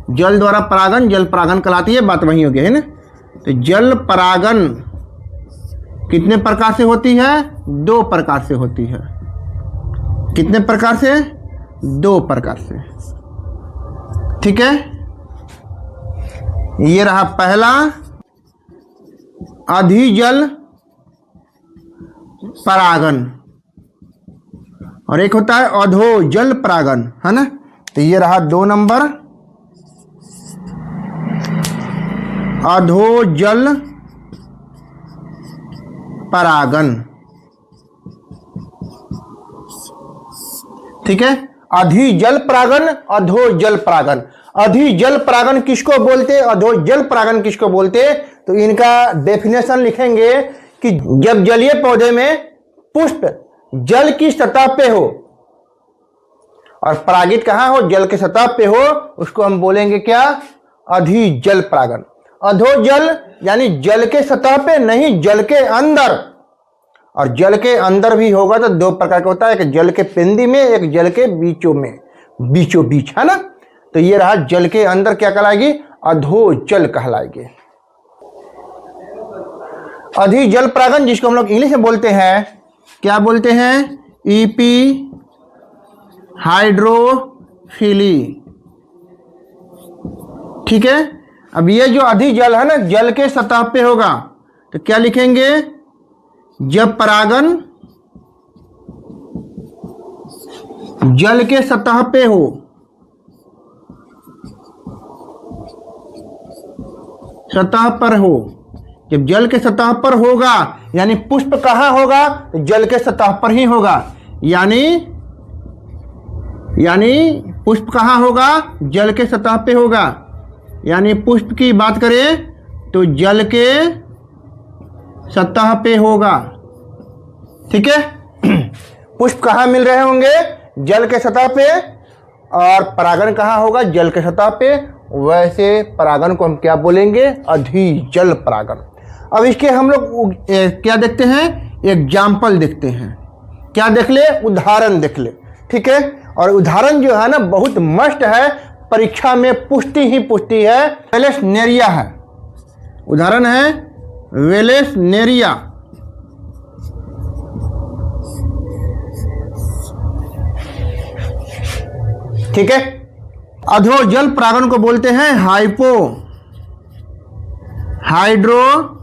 जल द्वारा परागण जल परागण कहलाती है, बात वही हो गई, है ना। तो जल परागण कितने प्रकार से होती है? दो प्रकार से होती है। कितने प्रकार से? दो प्रकार से। ठीक है। ये रहा पहला, अधिजल परागण, और एक होता है अधोजल परागण, है ना। तो ये रहा 2 नंबर, अधोजल परागण। ठीक है। अधिजल परागण, अधोजल परागण। अधिजल परागण किसको बोलते, अधोजल परागण किसको बोलते? तो इनका डेफिनेशन लिखेंगे कि जब जलीय पौधे में पुष्प जल की सतह पे हो और परागित कहाँ हो? जल के सतह पे हो, उसको हम बोलेंगे क्या? अधिजल परागण। अधोजल यानी जल के सतह पे नहीं, जल के अंदर, और जल के अंदर भी होगा तो दो प्रकार का होता है, एक जल के पेंदी में, एक जल के बीचों में, बीचों बीच, है ना। तो ये रहा जल के अंदर क्या कहलाएगी, अधोजल कहलाएगी। अधिजल परागन जिसको हम लोग इंग्लिश में बोलते हैं, क्या बोलते हैं, ईपी हाइड्रोफिली। ठीक है। अब ये जो अधिजल है ना, जल के सतह पे होगा, तो क्या लिखेंगे, जब परागन जल के सतह पे हो, सतह पर हो, जब जल के सतह पर होगा, यानी पुष्प कहाँ होगा, तो जल के सतह पर ही होगा। यानी पुष्प कहाँ होगा, जल के सतह पे होगा। यानी पुष्प की बात करें तो जल के सतह पे होगा। ठीक है। पुष्प कहाँ मिल रहे होंगे, जल के सतह पे, और परागन कहाँ होगा, जल के सतह पे। वैसे परागन को हम क्या बोलेंगे, अधिजल परागन। अब इसके हम लोग क्या देखते हैं, एग्जाम्पल देखते हैं। क्या देख ले, उदाहरण देख ले। ठीक है। और उदाहरण जो है ना बहुत मस्ट है, परीक्षा में पुष्टि ही पुष्टि है। वेलेसनेरिया है, उदाहरण है वेलेसनेरिया। ठीक है। अधोजल परागन को बोलते हैं हाइड्रोफिली।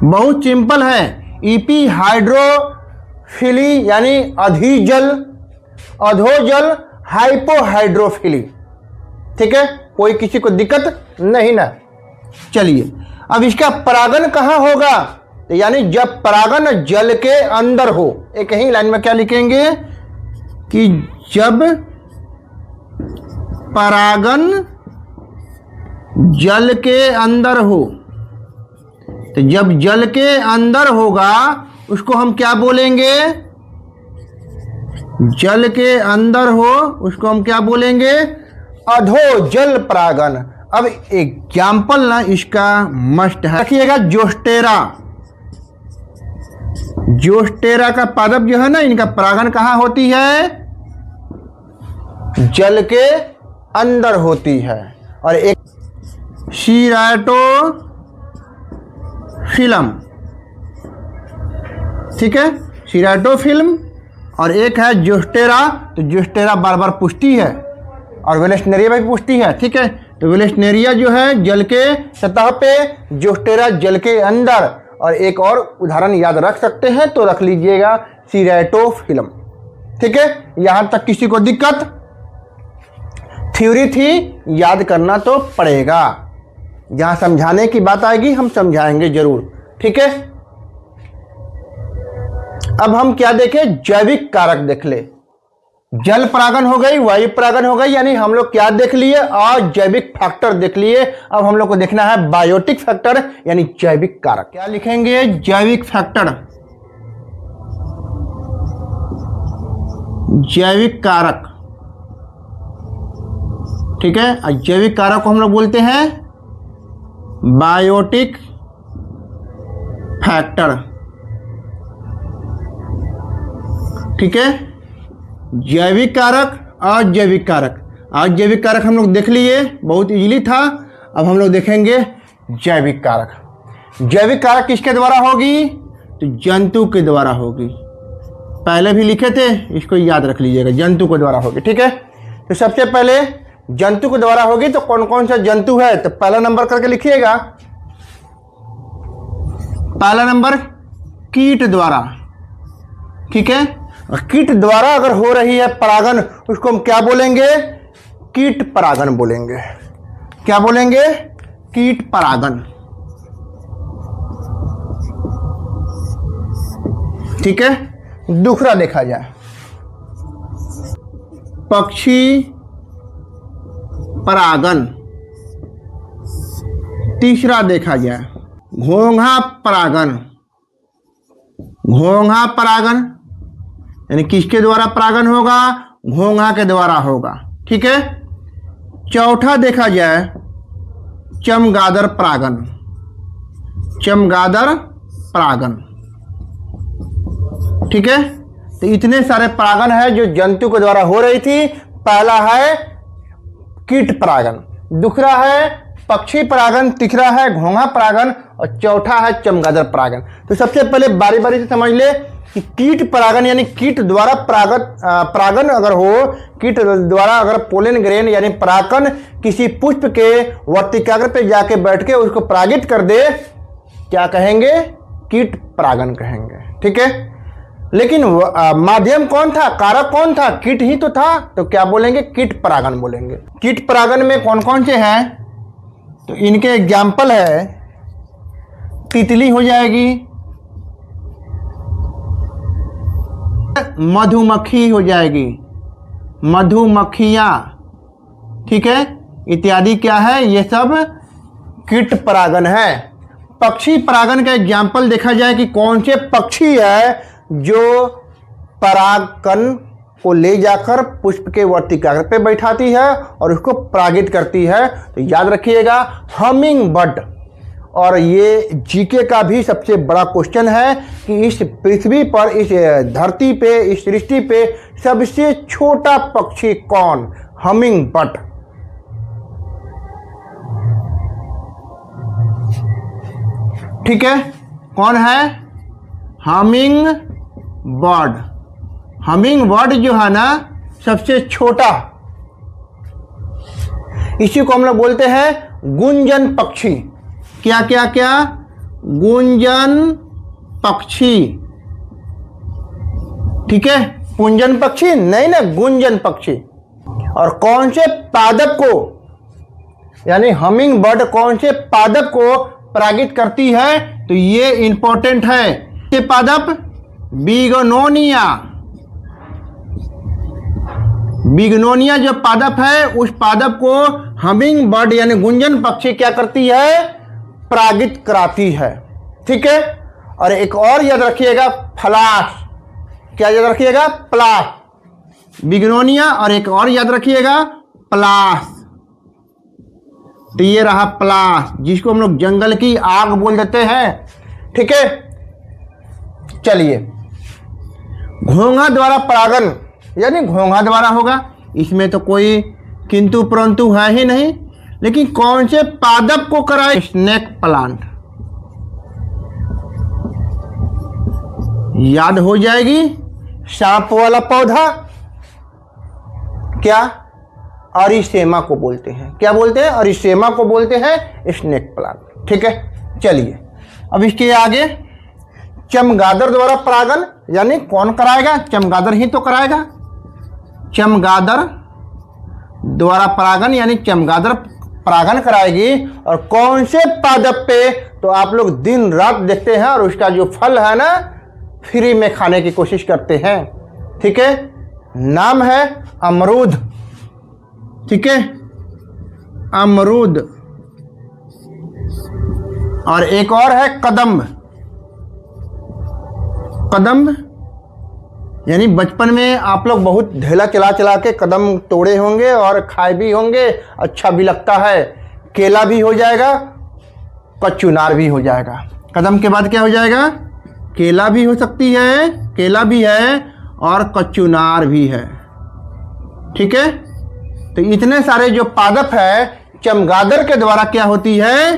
बहुत सिंपल है, ईपी हाइड्रोफिली यानी अधिजल, अधोजल हाइपोहाइड्रोफिली। ठीक है, कोई किसी को दिक्कत नहीं ना। चलिए, अब इसका परागन कहाँ होगा, तो यानी जब परागन जल के अंदर हो। एक ही लाइन में क्या लिखेंगे कि जब परागन जल के अंदर हो। तो जब जल के अंदर होगा उसको हम क्या बोलेंगे, जल के अंदर हो उसको हम क्या बोलेंगे, अधोजल परागन। अब एग्जाम्पल ना इसका मस्ट है, रखिएगा जोस्टेरा। जोस्टेरा का पादप जो है ना, इनका परागन कहाँ होती है, जल के अंदर होती है। और एक सीराटोफिलम, ठीक है, सीराटोफिल्म, और एक है जोस्टेरा। तो जोस्टेरा बार बार पूछती है, और वेलेसनेरिया भी पूछती है। ठीक है, तो वेलेसनेरिया जो है जल के सतह पे, जोस्टेरा जल के अंदर। और एक और उदाहरण याद रख सकते हैं तो रख लीजिएगा, सीराटोफिल्म। ठीक है, यहां तक किसी को दिक्कत, थ्योरी थी, याद करना तो पड़ेगा। जहां समझाने की बात आएगी हम समझाएंगे जरूर। ठीक है। अब हम क्या देखें, जैविक कारक देख ले। जल परागन हो गई, वायु परागन हो गई, यानी हम लोग क्या देख लिए, और जैविक फैक्टर देख लिए। अब हम लोग को देखना है बायोटिक फैक्टर यानी जैविक कारक। क्या लिखेंगे, जैविक फैक्टर, जैविक कारक। ठीक है, और जैविक कारक को हम लोग बोलते हैं बायोटिक फैक्टर। ठीक है, जैविक कारक और जैविक कारक। आज जैविक कारक हम लोग देख लिए, बहुत इजीली था। अब हम लोग देखेंगे जैविक कारक। जैविक कारक किसके द्वारा होगी, तो जंतु के द्वारा होगी। पहले भी लिखे थे, इसको याद रख लीजिएगा, जंतु के द्वारा होगी। ठीक है, तो सबसे पहले जंतु के द्वारा होगी, तो कौन कौन सा जंतु है, तो पहला नंबर करके लिखिएगा। पहला नंबर कीट द्वारा। ठीक है, कीट द्वारा अगर हो रही है परागन, उसको हम क्या बोलेंगे, कीट परागन बोलेंगे। क्या बोलेंगे, कीट परागन। ठीक है, दूसरा देखा जाए, पक्षी परागन। तीसरा देखा जाए, घोंघा परागन। घोंघा परागन यानी किसके द्वारा परागन होगा, घोंघा के द्वारा होगा। ठीक है, चौथा देखा जाए, चमगादड़ परागन। चमगादड़ परागन। ठीक है, तो इतने सारे परागन है जो जंतु के द्वारा हो रही थी। पहला है कीट परागन, दूसरा है पक्षी परागन, तीसरा है घोंघा परागन और चौथा है चमगादड़ परागन। तो सबसे पहले बारी बारी से समझ ले कि कीट परागन यानी कीट द्वारा परागन अगर हो, कीट द्वारा अगर पोलन ग्रेन यानी परागन किसी पुष्प के वर्तिकाग्र पे जाके बैठ के उसको परागित कर दे, क्या कहेंगे? कीट परागन कहेंगे। ठीक है, लेकिन माध्यम कौन था, कारक कौन था? कीट ही तो था, तो क्या बोलेंगे? कीट परागन बोलेंगे। कीट परागन में कौन कौन से हैं? तो इनके एग्जाम्पल है, तितली हो जाएगी, मधुमक्खी हो जाएगी, मधुमक्खियां, ठीक है, इत्यादि क्या है? ये सब कीट परागन है। पक्षी परागन का एग्जाम्पल देखा जाए कि कौन से पक्षी है जो परागकण को ले जाकर पुष्प के वर्तिकाग्र पे बैठाती है और उसको परागित करती है। तो याद रखिएगा, हमिंग बर्ड। और ये जीके का भी सबसे बड़ा क्वेश्चन है कि इस पृथ्वी पर, इस धरती पे, इस सृष्टि पे सबसे छोटा पक्षी कौन? Humming bird. ठीक है, कौन है? Humming bird. हमिंग बर्ड जो है ना सबसे छोटा, इसी को हम लोग बोलते हैं गुंजन पक्षी। क्या क्या क्या? गुंजन पक्षी। ठीक है, कुंजन पक्षी नहीं ना, गुंजन पक्षी। और कौन से पादप को, यानी हमिंग बर्ड कौन से पादप को परागित करती है? तो ये इंपॉर्टेंट है। ये पादप बिगनोनिया। बिगनोनिया जो पादप है, उस पादप को हमिंग बर्ड यानी गुंजन पक्षी क्या करती है? परागित कराती है। ठीक है, और एक और याद रखिएगा, फ्लास। क्या याद रखिएगा? प्लास। बिगनोनिया और एक और याद रखिएगा, प्लास। तो ये रहा प्लास, जिसको हम लोग जंगल की आग बोल देते हैं। ठीक है, चलिए, घोंघा द्वारा परागन यानी घोंघा द्वारा होगा, इसमें तो कोई किंतु परंतु है ही नहीं। लेकिन कौन से पादप को कराए? Snake plant. याद हो जाएगी, सांप वाला पौधा, क्या? अरिसेमा को बोलते हैं। क्या बोलते हैं? अरिसेमा को बोलते हैं स्नेक प्लांट। ठीक है, चलिए अब इसके आगे चमगादड़ द्वारा परागन यानी कौन कराएगा? चमगादड़ ही तो कराएगा। चमगादड़ द्वारा परागन यानी चमगादड़ परागन कराएगी। और कौन से पादप पे? तो आप लोग दिन रात देखते हैं और उसका जो फल है ना फ्री में खाने की कोशिश करते हैं। ठीक है, नाम है अमरूद। ठीक है, अमरूद। और एक और है कदम्ब। कदम्ब यानी बचपन में आप लोग बहुत ढेला चला चला के कदम तोड़े होंगे और खाए भी होंगे, अच्छा भी लगता है। केला भी हो जाएगा, कचुनार भी हो जाएगा। कदम के बाद क्या हो जाएगा? केला भी हो सकती है, केला भी है और कचुनार भी है। ठीक है, तो इतने सारे जो पादप है चमगादड़ के द्वारा क्या होती है?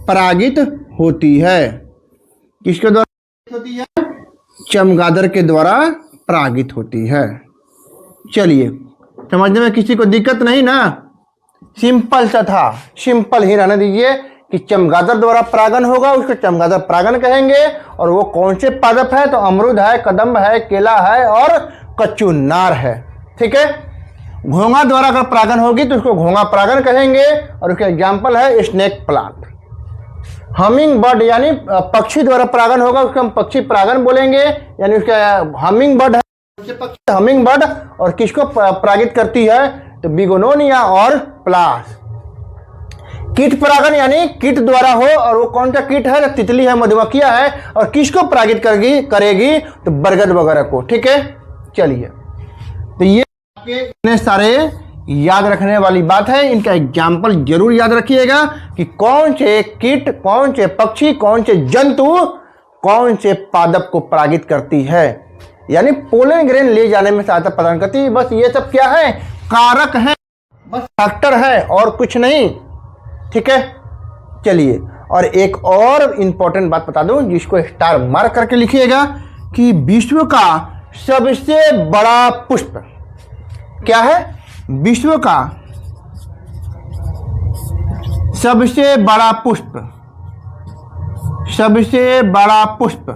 परागित होती है। किसके द्वारा होती है? चमगादड़ के द्वारा परागित होती है। चलिए, समझने में किसी को दिक्कत नहीं ना? सिंपल सा था, सिंपल ही रहने दीजिए कि चमगादड़ द्वारा परागन होगा, उसको चमगादड़ परागन कहेंगे। और वो कौन से पादप है? तो अमरूद है, कदम्ब है, केला है और कचुनार है। ठीक है, घोंघा द्वारा अगर परागन होगी तो उसको घोंघा परागन कहेंगे और उसका एग्जाम्पल है स्नेक प्लांट। हमिंग बर्ड यानी पक्षी द्वारा परागन होगा, उसको हम पक्षी परागन बोलेंगे, यानी उसका हमिंग बर्ड है, हमिंग बर्ड। और किसको परागित करती है? तो बिगोनोनिया और प्लास। कीट परागन यानी कीट द्वारा हो, और वो कौन सा कीट है? तितली है, मधुमक्खियां है। और किसको परागित करेगी? तो बरगद वगैरह को। ठीक है, चलिए, तो ये इतने सारे याद रखने वाली बात है। इनका एग्जाम्पल जरूर याद रखिएगा कि कौन से कीट, कौन से पक्षी, कौन से जंतु, कौन से पादप को परागित करती है, यानी पोलन ग्रेन ले जाने में सहायता प्रदान करती है। बस ये सब क्या है, कारक है, बस फैक्टर है और कुछ नहीं। ठीक है, चलिए और एक और इंपॉर्टेंट बात बता दूं जिसको स्टार मार्क करके लिखिएगा कि विश्व का सबसे बड़ा पुष्प क्या है? विश्व का सबसे बड़ा पुष्प, सबसे बड़ा पुष्प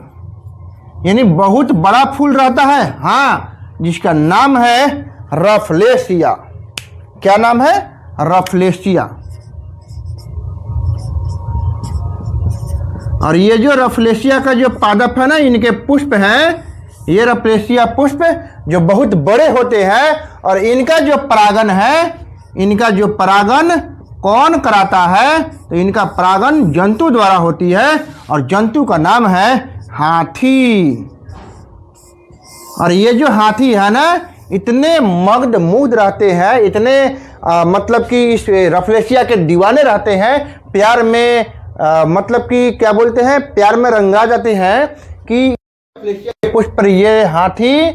यानी बहुत बड़ा फूल रहता है, हाँ, जिसका नाम है रफलेशिया। क्या नाम है? रफलेशिया। और ये जो रफलेशिया का जो पादप है ना, इनके पुष्प हैं, ये रफलेशिया पुष्प जो बहुत बड़े होते हैं और इनका जो परागन है, इनका जो परागन कौन कराता है? तो इनका परागन जंतु द्वारा होती है और जंतु का नाम है हाथी। और ये जो हाथी है ना, इतने मग्न मुग्ध रहते हैं, इतने मतलब कि इस रफलेशिया के दीवाने रहते हैं, प्यार में मतलब कि क्या बोलते हैं, प्यार में रंगा जाते हैं कि रफलेशिया के पुष्प पर ये हाथी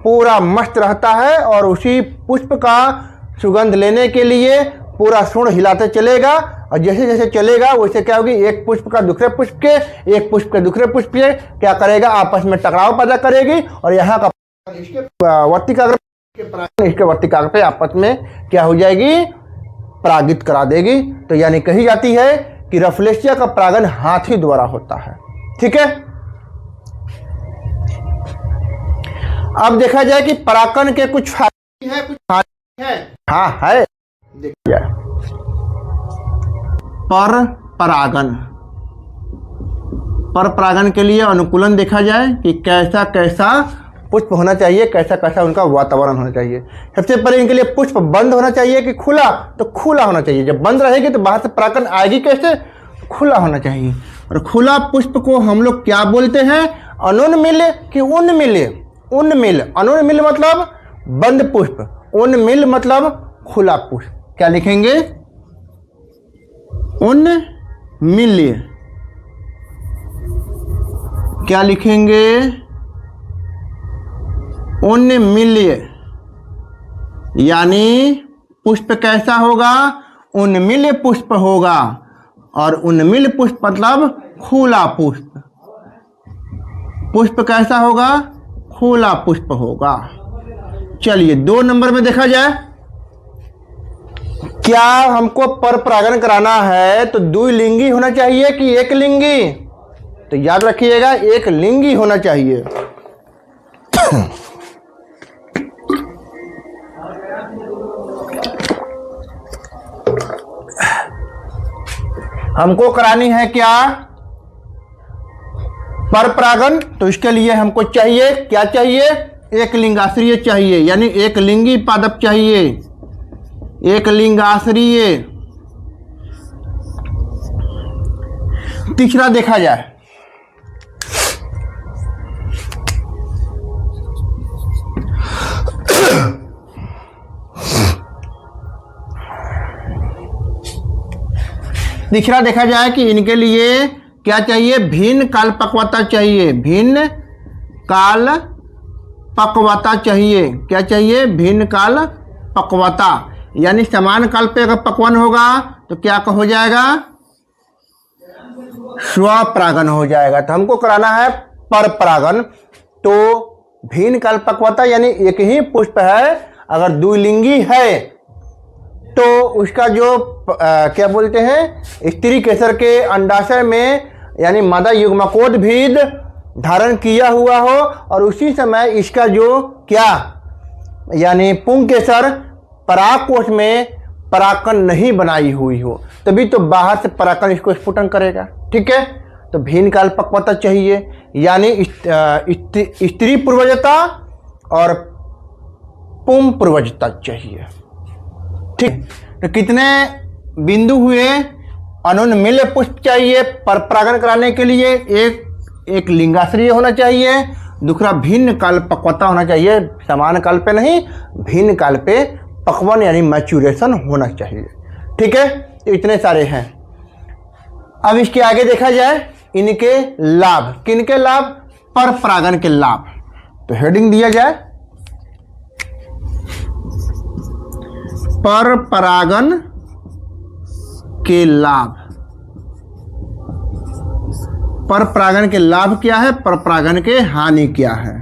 पूरा मस्त रहता है और उसी पुष्प का सुगंध लेने के लिए पूरा सूंड हिलाते चलेगा। और जैसे जैसे चलेगा वैसे क्या होगी, एक पुष्प का दूसरे पुष्प के, एक पुष्प के दूसरे पुष्प के क्या करेगा, आपस में टकराव पैदा करेगी और यहाँ का इसके वर्तिकाग्र पे आपस में क्या हो जाएगी, परागित करा देगी। तो यानी कही जाती है कि रफलेशिया का परागन हाथी द्वारा होता है। ठीक है, अब देखा जाए कि परागन के कुछ फायदे हैं, कुछ फायदे हैं। हाँ है, देखिए पर परागन, पर परागन के लिए अनुकूलन देखा जाए कि कैसा कैसा पुष्प होना चाहिए, कैसा कैसा उनका वातावरण होना चाहिए। सबसे पहले इनके लिए पुष्प बंद होना चाहिए कि खुला? तो खुला होना चाहिए। जब बंद रहेगी तो बाहर से परागन आएगी कैसे? खुला होना चाहिए। और खुला पुष्प को हम लोग क्या बोलते हैं? अनुन्मिल कि उन्मिल? उन्मिल। अनुन्मिल मतलब बंद पुष्प, उन्मिल मतलब खुला पुष्प। क्या लिखेंगे? उन्मिल। क्या लिखेंगे? उन्मिल। यानी पुष्प कैसा होगा? उन्मिल पुष्प होगा। और उन्मिल पुष्प मतलब खुला पुष्प। पुष्प कैसा होगा? खुला पुष्प होगा। चलिए 2 नंबर में देखा जाए, क्या हमको पर परागन कराना है तो द्विलिंगी होना चाहिए कि एक लिंगी? तो याद रखिएगा, एक लिंगी होना चाहिए। हमको करानी है क्या पर परागन? तो इसके लिए हमको चाहिए, क्या चाहिए? एक लिंगाश्रय चाहिए, यानी एक लिंगी पादप चाहिए, एक लिंगाश्रय। तीसरा देखा जाए, तीसरा देखा जाए कि इनके लिए क्या चाहिए? भिन्न काल पक्वता चाहिए, भिन्न काल पक्वता चाहिए। क्या चाहिए? भिन्न काल पक्वता। यानी समान काल पे अगर पक्वन होगा तो क्या हो जाएगा? स्वपरागन हो जाएगा। तो हमको कराना है पर परागन। तो भिन्न काल पक्वता यानी एक ही पुष्प है, अगर द्विलिंगी है तो उसका जो क्या बोलते हैं, स्त्री केसर के अंडाशय में यानी मादा युग्मकोद्भिद धारण किया हुआ हो और उसी समय इसका जो क्या यानी पुंकेसर परागकोश में परागकण नहीं बनाई हुई हो, तभी तो बाहर से परागकण इसको स्फुटन करेगा। ठीक है, तो भिन्न काल पक्वता चाहिए, यानी स्त्री पूर्वजता और पुम पूर्वजता चाहिए। ठीक, तो कितने बिंदु हुए? अनुन्मिल पुष्प चाहिए पर परागन कराने के लिए, एक लिंगाश्रय होना चाहिए, दूसरा भिन्न काल पक्वता होना चाहिए, समान काल पे नहीं भिन्न काल पे पकवन यानी मैच्योरेशन होना चाहिए। ठीक है, तो इतने सारे हैं। अब इसके आगे देखा जाए इनके लाभ। किनके लाभ? पर परागण के लाभ। तो हेडिंग दिया जाए पर परागण के लाभ। पर परागण के लाभ क्या है, पर परागण के हानि क्या है।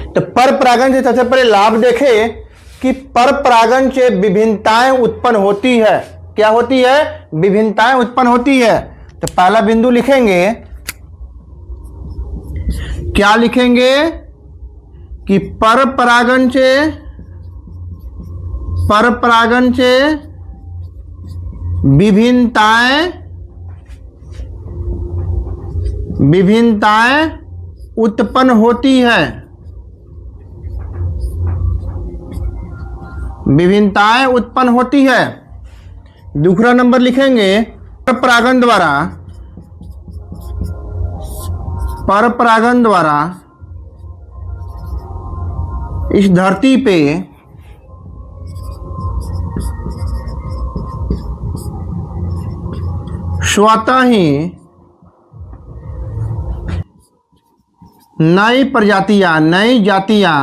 तो पर परागण से सबसे पहले लाभ देखे कि पर परागण से विभिन्नताएं उत्पन्न होती है। क्या होती है? विभिन्नताएं उत्पन्न होती है। तो पहला बिंदु लिखेंगे, क्या लिखेंगे कि पर परागण से विभिन्नताएं उत्पन्न होती है। विभिन्नताएं उत्पन्न होती है। दूसरा नंबर लिखेंगे पर परागण द्वारा इस धरती पे स्वतः ही नई प्रजातियां, नई जातियां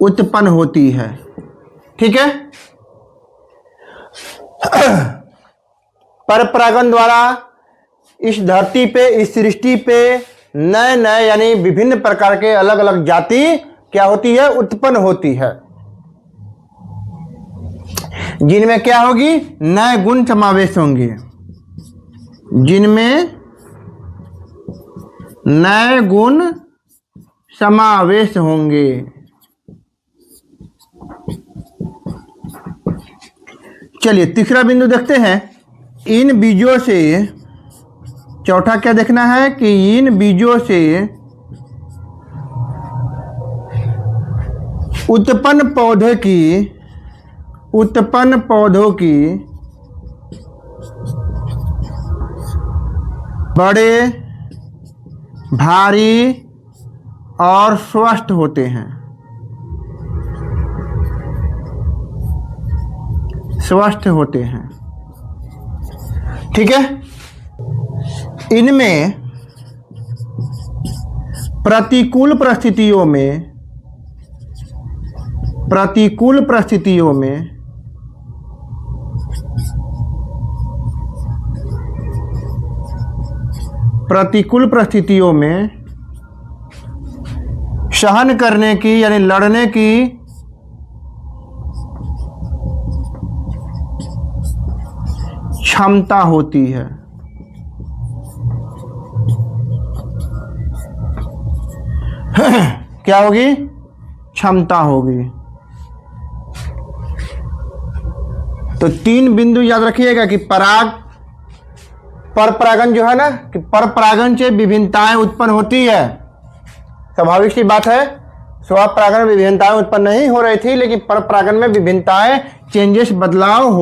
उत्पन्न होती है। ठीक है, पर परागण द्वारा इस धरती पे, इस सृष्टि पे नए नए यानी विभिन्न प्रकार के अलग अलग जाति क्या होती है? उत्पन्न होती है, जिनमें क्या होगी? नए गुण समावेश होंगे, जिनमें नए गुण समावेश होंगे। चलिए तीसरा बिंदु देखते हैं। इन बीजों से, चौथा क्या देखना है कि इन बीजों से उत्पन्न पौधों की बड़े, भारी और स्वस्थ होते हैं। स्वस्थ होते हैं। ठीक है, इनमें प्रतिकूल परिस्थितियों में सहन करने की यानी लड़ने की क्षमता होती है। क्या होगी? क्षमता होगी। तो तीन बिंदु याद रखिएगा कि पर परागण जो है ना, कि पर परागण से विभिन्नताएं उत्पन्न होती है। स्वाभाविक सी बात है, स्व परागण में विभिन्नताएं उत्पन्न नहीं हो रही थी, लेकिन पर परागण में विभिन्नताएं, चेंजेस, बदलाव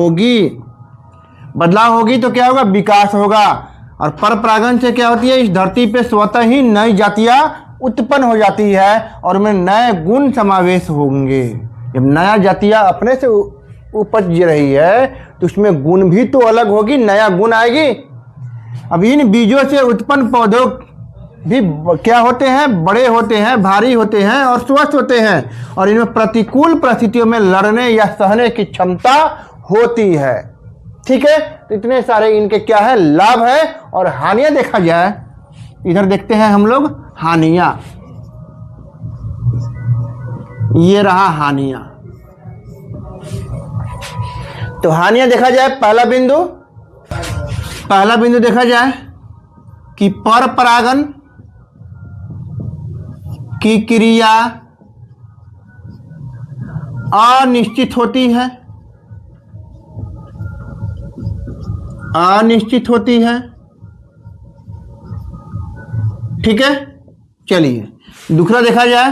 होगी तो क्या होगा? विकास होगा। और पर परागण से क्या होती है? इस धरती पे स्वतः ही नई जातियां उत्पन्न हो जाती है और उनमें नए गुण समावेश होंगे। जब नया जातियां अपने से उपज रही है तो उसमें गुण भी तो अलग होगी, नया गुण आएगी। अब इन बीजों से उत्पन्न पौधों भी क्या होते हैं? बड़े होते हैं, भारी होते हैं और स्वस्थ होते हैं, और इनमें प्रतिकूल परिस्थितियों में लड़ने या सहने की क्षमता होती है। ठीक है, तो इतने सारे इनके क्या है? लाभ है। और हानियां देखा जाए, इधर देखते हैं हम लोग हानियां। ये रहा हानियां। तो हानियां देखा जाए, पहला बिंदु देखा जाए कि पर परागण की क्रिया अनिश्चित होती है। ठीक है, चलिए दूसरा देखा जाए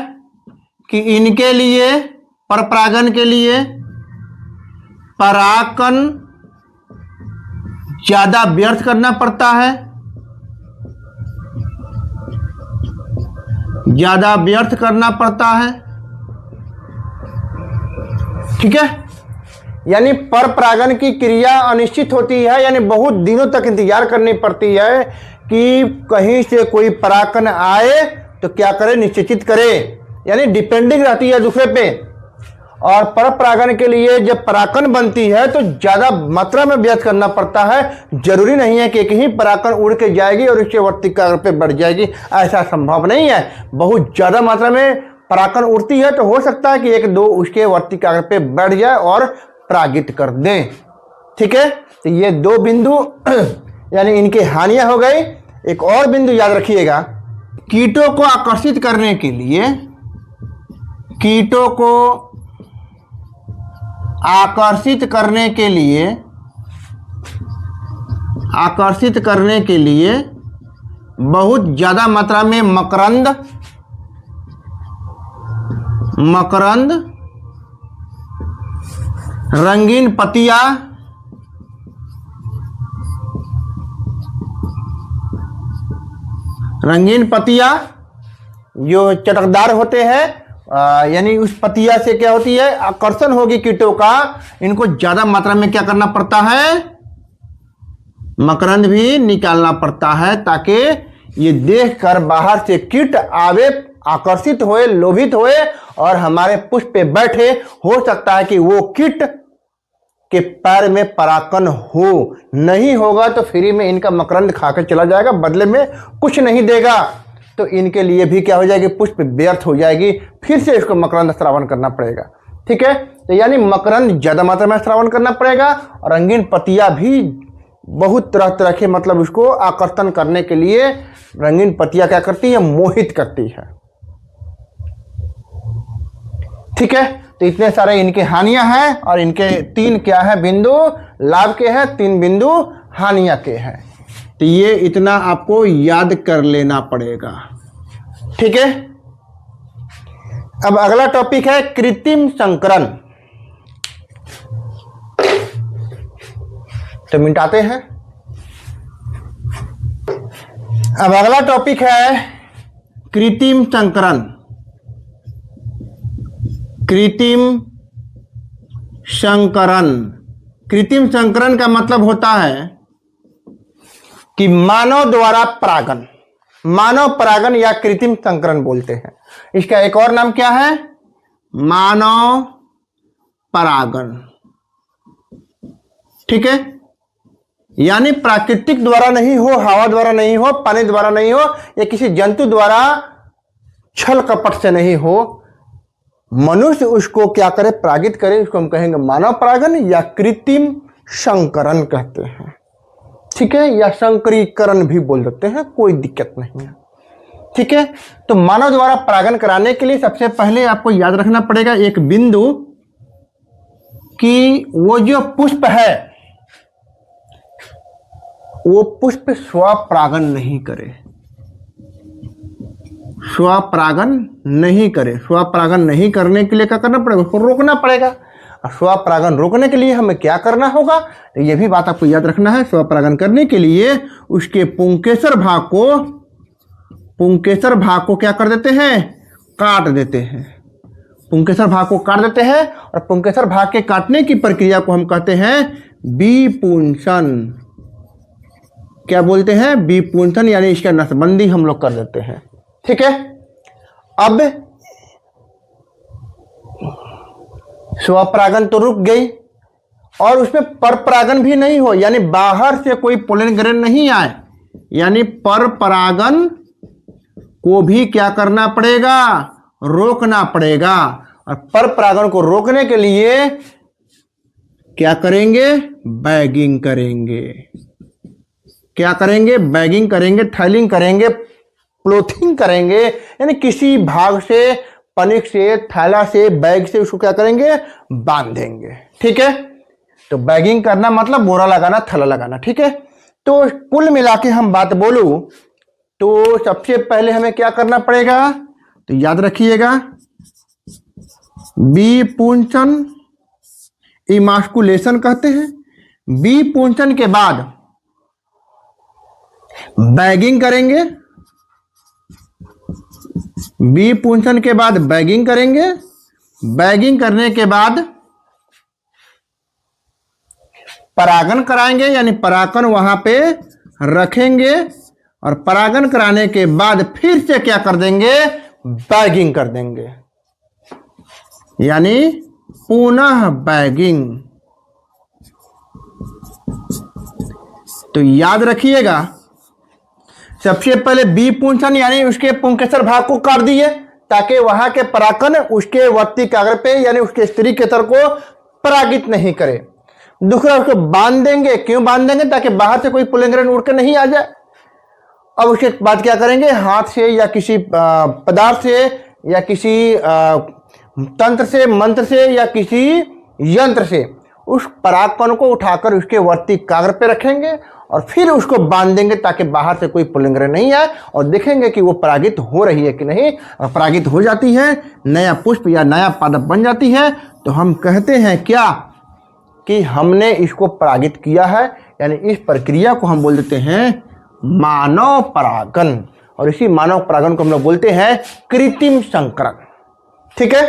कि इनके लिए, पर परागण के लिए परागकण ज्यादा व्यर्थ करना पड़ता है। ज्यादा व्यर्थ करना पड़ता है। ठीक है, यानी पर परागण की क्रिया अनिश्चित होती है, यानी बहुत दिनों तक इंतजार करनी पड़ती है कि कहीं से कोई परागण आए तो क्या करे, निश्चित करे, यानी डिपेंडिंग रहती है दूसरे पे। और पर परागण के लिए जब परागण बनती है तो ज्यादा मात्रा में व्यर्थ करना पड़ता है। जरूरी नहीं है कि एक ही परागण उड़ के जाएगी और उसके वर्तिका पे बढ़ जाएगी, ऐसा संभव नहीं है। बहुत ज्यादा मात्रा में परागण उड़ती है तो हो सकता है कि एक दो उसके वर्तिका पे बढ़ जाए और परागित कर दें। ठीक है, तो ये दो बिंदु यानी इनकी हानियां हो गई। एक और बिंदु याद रखिएगा, कीटों को आकर्षित करने के लिए, कीटों को आकर्षित करने के लिए, आकर्षित करने के लिए बहुत ज्यादा मात्रा में मकरंद, मकरंद, रंगीन पत्तियां, रंगीन पत्तियां जो चटकदार होते हैं, यानी उस पत्तियां से क्या होती है, आकर्षण होगी कीटों का। इनको ज्यादा मात्रा में क्या करना पड़ता है, मकरंद भी निकालना पड़ता है, ताकि ये देखकर बाहर से कीट आवे, आकर्षित होए, लोभित होए और हमारे पुष्प पे बैठे। हो सकता है कि वो कीट के पैर में परागण हो, नहीं होगा तो फ्री में इनका मकरंद खाकर चला जाएगा, बदले में कुछ नहीं देगा। तो इनके लिए भी क्या हो जाएगी, पुष्प व्यर्थ हो जाएगी, फिर से इसको मकरंद श्रावण करना पड़ेगा। ठीक है, तो यानी मकरंद ज्यादा मात्रा में श्रावण करना पड़ेगा और रंगीन पत्तियां भी बहुत तरह तरह के, मतलब उसको आकर्षण करने के लिए रंगीन पत्तियां क्या करती है, मोहित करती है। ठीक है, तो इतने सारे इनके हानियां हैं और इनके तीन क्या है बिंदु, लाभ के हैं, तीन बिंदु हानियां के हैं। तो ये इतना आपको याद कर लेना पड़ेगा। ठीक है, अब अगला टॉपिक है कृत्रिम संकरण। तो मिटाते हैं। अब अगला टॉपिक है कृत्रिम संकरण। कृत्रिम संकरण, कृत्रिम संकरण का मतलब होता है कि मानव द्वारा परागण, मानव परागण या कृत्रिम संकरण बोलते हैं। इसका एक और नाम क्या है, मानव परागण। ठीक है, यानी प्राकृतिक द्वारा नहीं हो, हवा द्वारा नहीं हो, पानी द्वारा नहीं हो, या किसी जंतु द्वारा छल कपट से नहीं हो, मनुष्य उसको क्या करे, परागित करे, उसको हम कहेंगे मानव परागण या कृत्रिम संकरण कहते हैं। ठीक है, या संकरीकरण भी बोल सकते हैं, कोई दिक्कत नहीं है। ठीक है, तो मानव द्वारा परागण कराने के लिए सबसे पहले आपको याद रखना पड़ेगा एक बिंदु, कि वो जो पुष्प है वो पुष्प स्वपरागण नहीं करे, स्वपरागण नहीं करे। स्वपरागण नहीं करने के लिए क्या करना पड़ेगा, उसको रोकना पड़ेगा। और स्वपरागण रोकने के लिए हमें क्या करना होगा, तो ये भी बात आपको याद रखना है। स्वपरागण करने के लिए उसके पुंकेसर भाग को क्या कर देते हैं, काट देते हैं। पुंकेसर भाग को काट देते हैं और पुंकेसर भाग के काटने की प्रक्रिया को हम कहते हैं विपुंसन। क्या बोलते हैं, विपुंसन, यानी इसका नसबंदी हम लोग कर देते हैं। ठीक है, अब स्वपरागण तो रुक गई और उसमें परपरागण भी नहीं हो, यानी बाहर से कोई पोलन ग्रेन नहीं आए, यानी परपरागण को भी क्या करना पड़ेगा, रोकना पड़ेगा। और परपरागण को रोकने के लिए क्या करेंगे, बैगिंग करेंगे। क्या करेंगे, बैगिंग करेंगे, थैलिंग करेंगे, प्लोथिंग करेंगे, यानी किसी भाग से, पनिक से, थैला से, बैग से उसको क्या करेंगे, बांधेंगे। ठीक है, तो बैगिंग करना मतलब बोरा लगाना, थैला लगाना। ठीक है, तो कुल मिला के हम बात बोलूं तो सबसे पहले हमें क्या करना पड़ेगा, तो याद रखिएगा विपुंसन, इमास्कुलेशन कहते हैं। विपुंसन के बाद बैगिंग करेंगे, बी पुंसन के बाद बैगिंग करेंगे, बैगिंग करने के बाद परागन कराएंगे, यानी परागन वहां पे रखेंगे, और परागन कराने के बाद फिर से क्या कर देंगे, बैगिंग कर देंगे, यानी पुनः बैगिंग। तो याद रखिएगा, सबसे पहले बी पुंसन यानी उसके पुंकेसर भाग को काट दिए ताकि वहां के परागन उसके वर्ती कागर पे यानी उसके स्त्री केसर को परागित नहीं करे। दूसरा, उसको बांध देंगे। क्यों बांध देंगे? ताकि बाहर से कोई पुलिंगरन उड़ के नहीं आ जाए। अब उसके बाद क्या करेंगे, हाथ से या किसी पदार्थ से या किसी तंत्र से, मंत्र से या किसी यंत्र से उस परागकण को उठाकर उसके वर्ती कागर पे रखेंगे और फिर उसको बांध देंगे ताकि बाहर से कोई पुलिंगरन नहीं आए, और देखेंगे कि वो परागित हो रही है कि नहीं। और परागित हो जाती है, नया पुष्प या नया पादप बन जाती है, तो हम कहते हैं क्या कि हमने इसको परागित किया है, यानी इस प्रक्रिया को हम बोल देते हैं मानव परागन। और इसी मानव परागन को हम लोग बोलते हैं कृत्रिम संकरण। ठीक है।